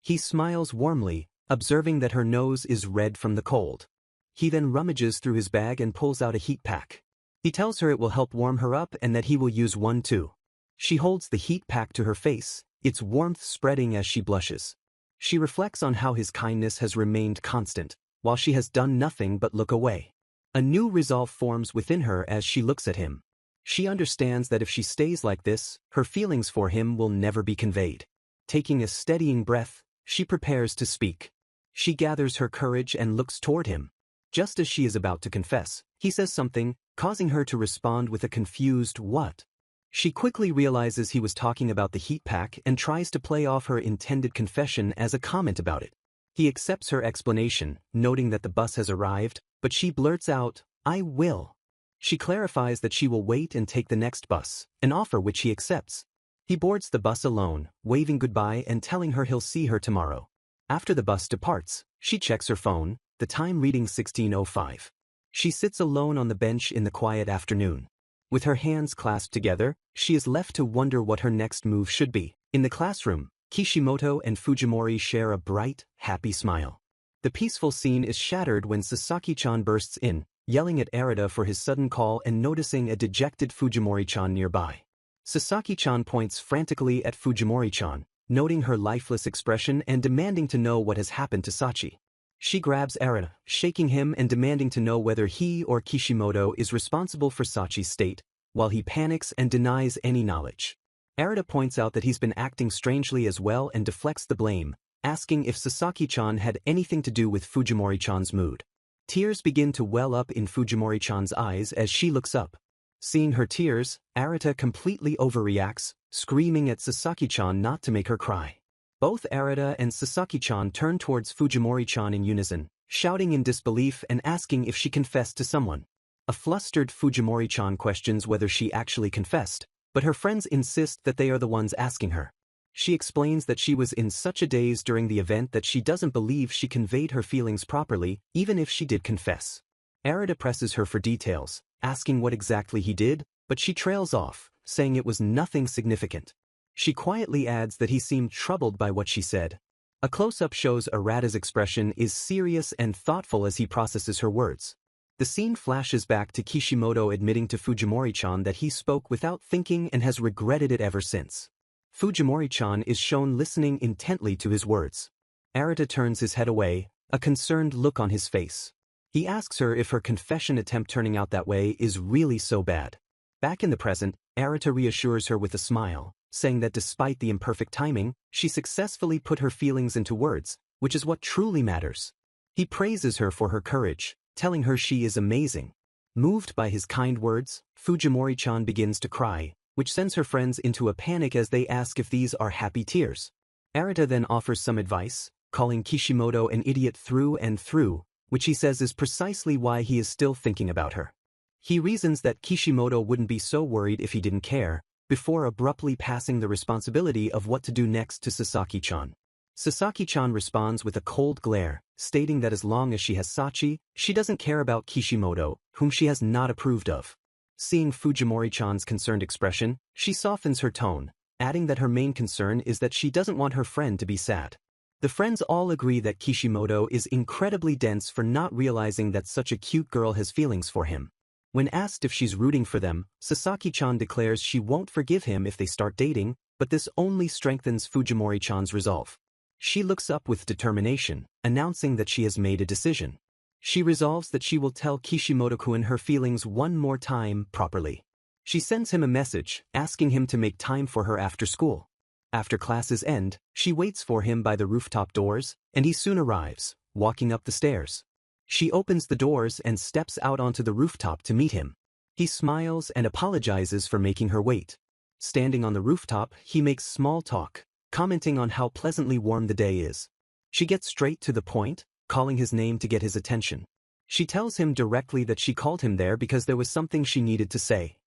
He smiles warmly, observing that her nose is red from the cold. He then rummages through his bag and pulls out a heat pack. He tells her it will help warm her up and that he will use one too. She holds the heat pack to her face, its warmth spreading as she blushes. She reflects on how his kindness has remained constant, while she has done nothing but look away. A new resolve forms within her as she looks at him. She understands that if she stays like this, her feelings for him will never be conveyed. Taking a steadying breath, she prepares to speak. She gathers her courage and looks toward him. Just as she is about to confess, he says something, causing her to respond with a confused "what?" She quickly realizes he was talking about the heat pack and tries to play off her intended confession as a comment about it. He accepts her explanation, noting that the bus has arrived, but she blurts out, "I will." She clarifies that she will wait and take the next bus, an offer which he accepts. He boards the bus alone, waving goodbye and telling her he'll see her tomorrow. After the bus departs, she checks her phone, the time reading 16:05. She sits alone on the bench in the quiet afternoon. With her hands clasped together, she is left to wonder what her next move should be. In the classroom, Kishimoto and Fujimori share a bright, happy smile. The peaceful scene is shattered when Sasaki-chan bursts in, yelling at Arata for his sudden call and noticing a dejected Fujimori-chan nearby. Sasaki-chan points frantically at Fujimori-chan, noting her lifeless expression and demanding to know what has happened to Sachi. She grabs Arata, shaking him and demanding to know whether he or Kishimoto is responsible for Sachi's state, while he panics and denies any knowledge. Arata points out that he's been acting strangely as well and deflects the blame, asking if Sasaki-chan had anything to do with Fujimori-chan's mood. Tears begin to well up in Fujimori-chan's eyes as she looks up. Seeing her tears, Arata completely overreacts, screaming at Sasaki-chan not to make her cry. Both Arata and Sasaki-chan turn towards Fujimori-chan in unison, shouting in disbelief and asking if she confessed to someone. A flustered Fujimori-chan questions whether she actually confessed, but her friends insist that they are the ones asking her. She explains that she was in such a daze during the event that she doesn't believe she conveyed her feelings properly, even if she did confess. Arata presses her for details, asking what exactly he did, but she trails off, saying it was nothing significant. She quietly adds that he seemed troubled by what she said. A close-up shows Arata's expression is serious and thoughtful as he processes her words. The scene flashes back to Kishimoto admitting to Fujimori-chan that he spoke without thinking and has regretted it ever since. Fujimori-chan is shown listening intently to his words. Arata turns his head away, a concerned look on his face. He asks her if her confession attempt turning out that way is really so bad. Back in the present, Arata reassures her with a smile, saying that despite the imperfect timing, she successfully put her feelings into words, which is what truly matters. He praises her for her courage, telling her she is amazing. Moved by his kind words, Fujimori-chan begins to cry, which sends her friends into a panic as they ask if these are happy tears. Arata then offers some advice, calling Kishimoto an idiot through and through, which he says is precisely why he is still thinking about her. He reasons that Kishimoto wouldn't be so worried if he didn't care, before abruptly passing the responsibility of what to do next to Sasaki-chan. Sasaki-chan responds with a cold glare, stating that as long as she has Sachi, she doesn't care about Kishimoto, whom she has not approved of. Seeing Fujimori-chan's concerned expression, she softens her tone, adding that her main concern is that she doesn't want her friend to be sad. The friends all agree that Kishimoto is incredibly dense for not realizing that such a cute girl has feelings for him. When asked if she's rooting for them, Sasaki-chan declares she won't forgive him if they start dating, but this only strengthens Fujimori-chan's resolve. She looks up with determination, announcing that she has made a decision. She resolves that she will tell Kishimoto-kun her feelings one more time properly. She sends him a message, asking him to make time for her after school. After classes end, she waits for him by the rooftop doors, and he soon arrives, walking up the stairs. She opens the doors and steps out onto the rooftop to meet him. He smiles and apologizes for making her wait. Standing on the rooftop, he makes small talk, commenting on how pleasantly warm the day is. She gets straight to the point, calling his name to get his attention. She tells him directly that she called him there because there was something she needed to say.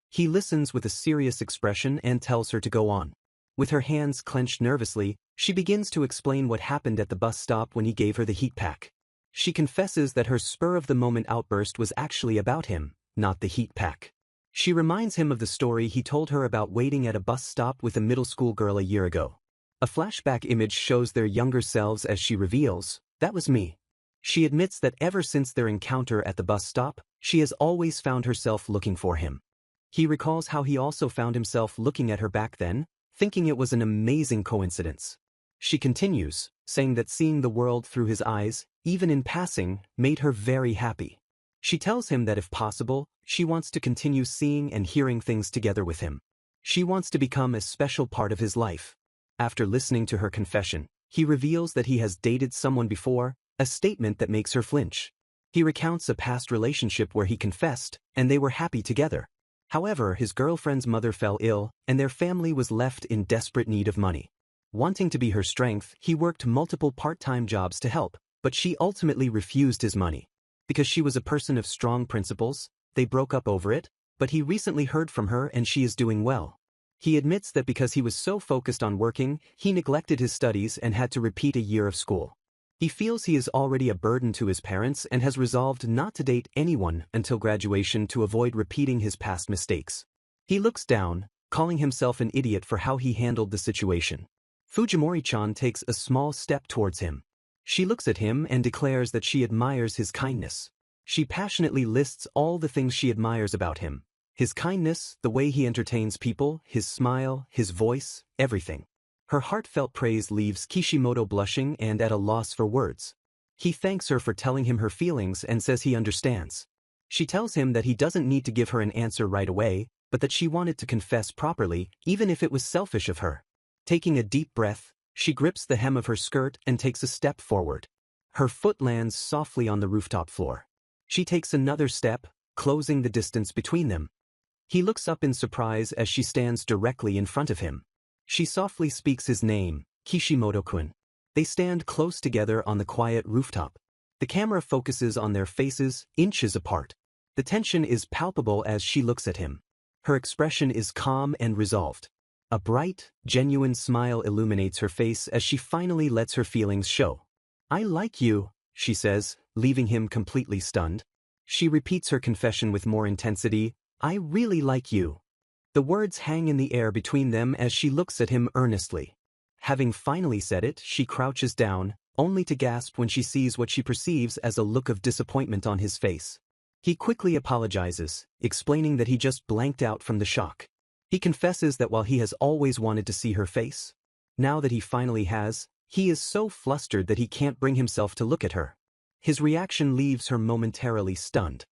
He listens with a serious expression and tells her to go on. With her hands clenched nervously, she begins to explain what happened at the bus stop when he gave her the heat pack. She confesses that her spur-of-the-moment outburst was actually about him, not the heat pack. She reminds him of the story he told her about waiting at a bus stop with a middle school girl a year ago. A flashback image shows their younger selves as she reveals, "That was me." She admits that ever since their encounter at the bus stop, she has always found herself looking for him. He recalls how he also found himself looking at her back then, thinking it was an amazing coincidence. She continues, saying that seeing the world through his eyes, even in passing, made her very happy. She tells him that if possible, she wants to continue seeing and hearing things together with him. She wants to become a special part of his life. After listening to her confession, he reveals that he has dated someone before, a statement that makes her flinch. He recounts a past relationship where he confessed, and they were happy together. However, his girlfriend's mother fell ill, and their family was left in desperate need of money. Wanting to be her strength, he worked multiple part-time jobs to help, but she ultimately refused his money. Because she was a person of strong principles, they broke up over it, but he recently heard from her and she is doing well. He admits that because he was so focused on working, he neglected his studies and had to repeat a year of school. He feels he is already a burden to his parents and has resolved not to date anyone until graduation to avoid repeating his past mistakes. He looks down, calling himself an idiot for how he handled the situation. Fujimori-chan takes a small step towards him. She looks at him and declares that she admires his kindness. She passionately lists all the things she admires about him. His kindness, the way he entertains people, his smile, his voice, everything. Her heartfelt praise leaves Kishimoto blushing and at a loss for words. He thanks her for telling him her feelings and says he understands. She tells him that he doesn't need to give her an answer right away, but that she wanted to confess properly, even if it was selfish of her. Taking a deep breath, she grips the hem of her skirt and takes a step forward. Her foot lands softly on the rooftop floor. She takes another step, closing the distance between them. He looks up in surprise as she stands directly in front of him. She softly speaks his name, Kishimoto-kun. They stand close together on the quiet rooftop. The camera focuses on their faces, inches apart. The tension is palpable as she looks at him. Her expression is calm and resolved. A bright, genuine smile illuminates her face as she finally lets her feelings show. "I like you," she says, leaving him completely stunned. She repeats her confession with more intensity, "I really like you." The words hang in the air between them as she looks at him earnestly. Having finally said it, she crouches down, only to gasp when she sees what she perceives as a look of disappointment on his face. He quickly apologizes, explaining that he just blanked out from the shock. He confesses that while he has always wanted to see her face, now that he finally has, he is so flustered that he can't bring himself to look at her. His reaction leaves her momentarily stunned.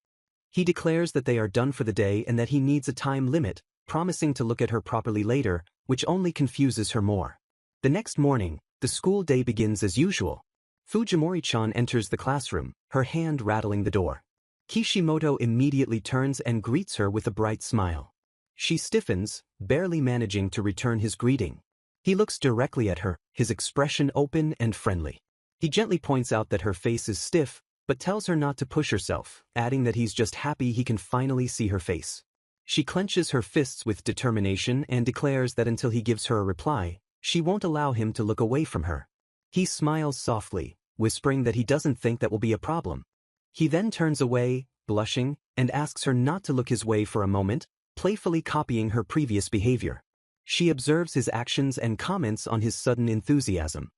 He declares that they are done for the day and that he needs a time limit, promising to look at her properly later, which only confuses her more. The next morning, the school day begins as usual. Fujimori-chan enters the classroom, her hand rattling the door. Kishimoto immediately turns and greets her with a bright smile. She stiffens, barely managing to return his greeting. He looks directly at her, his expression open and friendly. He gently points out that her face is stiff, but tells her not to push herself, adding that he's just happy he can finally see her face. She clenches her fists with determination and declares that until he gives her a reply, she won't allow him to look away from her. He smiles softly, whispering that he doesn't think that will be a problem. He then turns away, blushing, and asks her not to look his way for a moment, playfully copying her previous behavior. She observes his actions and comments on his sudden enthusiasm.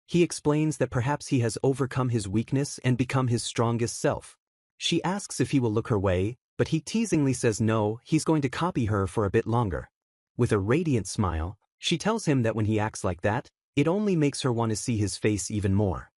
He explains that perhaps he has overcome his weakness and become his strongest self. She asks if he will look her way, but he teasingly says no, he's going to copy her for a bit longer. With a radiant smile, she tells him that when he acts like that, it only makes her want to see his face even more.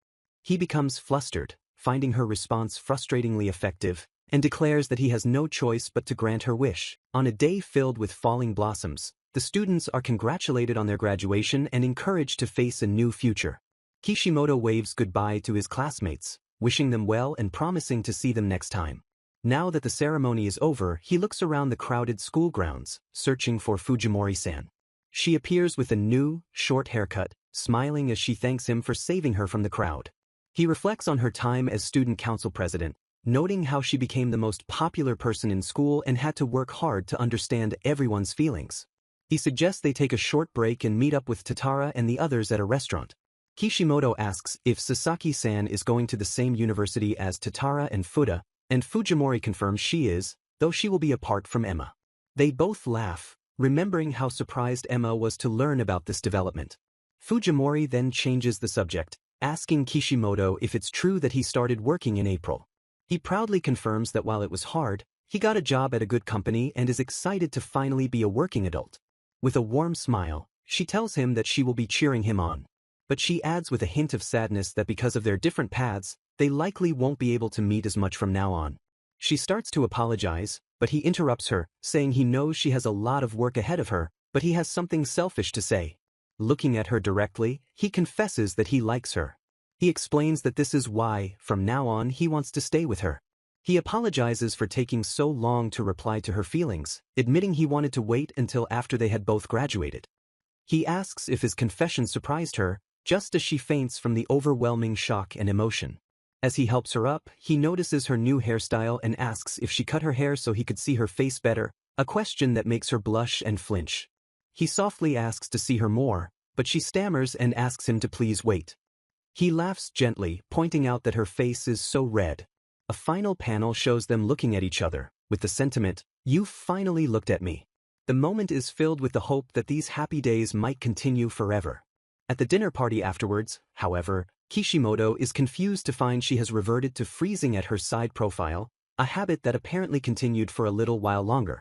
He becomes flustered, finding her response frustratingly effective, and declares that he has no choice but to grant her wish. On a day filled with falling blossoms, the students are congratulated on their graduation and encouraged to face a new future. Kishimoto waves goodbye to his classmates, wishing them well and promising to see them next time. Now that the ceremony is over, he looks around the crowded school grounds, searching for Fujimori-san. She appears with a new, short haircut, smiling as she thanks him for saving her from the crowd. He reflects on her time as student council president, noting how she became the most popular person in school and had to work hard to understand everyone's feelings. He suggests they take a short break and meet up with Tatara and the others at a restaurant. Kishimoto asks if Sasaki-san is going to the same university as Tatara and Fuda, and Fujimori confirms she is, though she will be apart from Emma. They both laugh, remembering how surprised Emma was to learn about this development. Fujimori then changes the subject, asking Kishimoto if it's true that he started working in April. He proudly confirms that while it was hard, he got a job at a good company and is excited to finally be a working adult. With a warm smile, she tells him that she will be cheering him on. But she adds with a hint of sadness that because of their different paths, they likely won't be able to meet as much from now on. She starts to apologize, but he interrupts her, saying he knows she has a lot of work ahead of her, but he has something selfish to say. Looking at her directly, he confesses that he likes her. He explains that this is why, from now on, he wants to stay with her. He apologizes for taking so long to reply to her feelings, admitting he wanted to wait until after they had both graduated. He asks if his confession surprised her, just as she faints from the overwhelming shock and emotion. As he helps her up, he notices her new hairstyle and asks if she cut her hair so he could see her face better, a question that makes her blush and flinch. He softly asks to see her more, but she stammers and asks him to please wait. He laughs gently, pointing out that her face is so red. A final panel shows them looking at each other, with the sentiment, "You finally looked at me." The moment is filled with the hope that these happy days might continue forever. At the dinner party afterwards, however, Kishimoto is confused to find she has reverted to freezing at her side profile, a habit that apparently continued for a little while longer.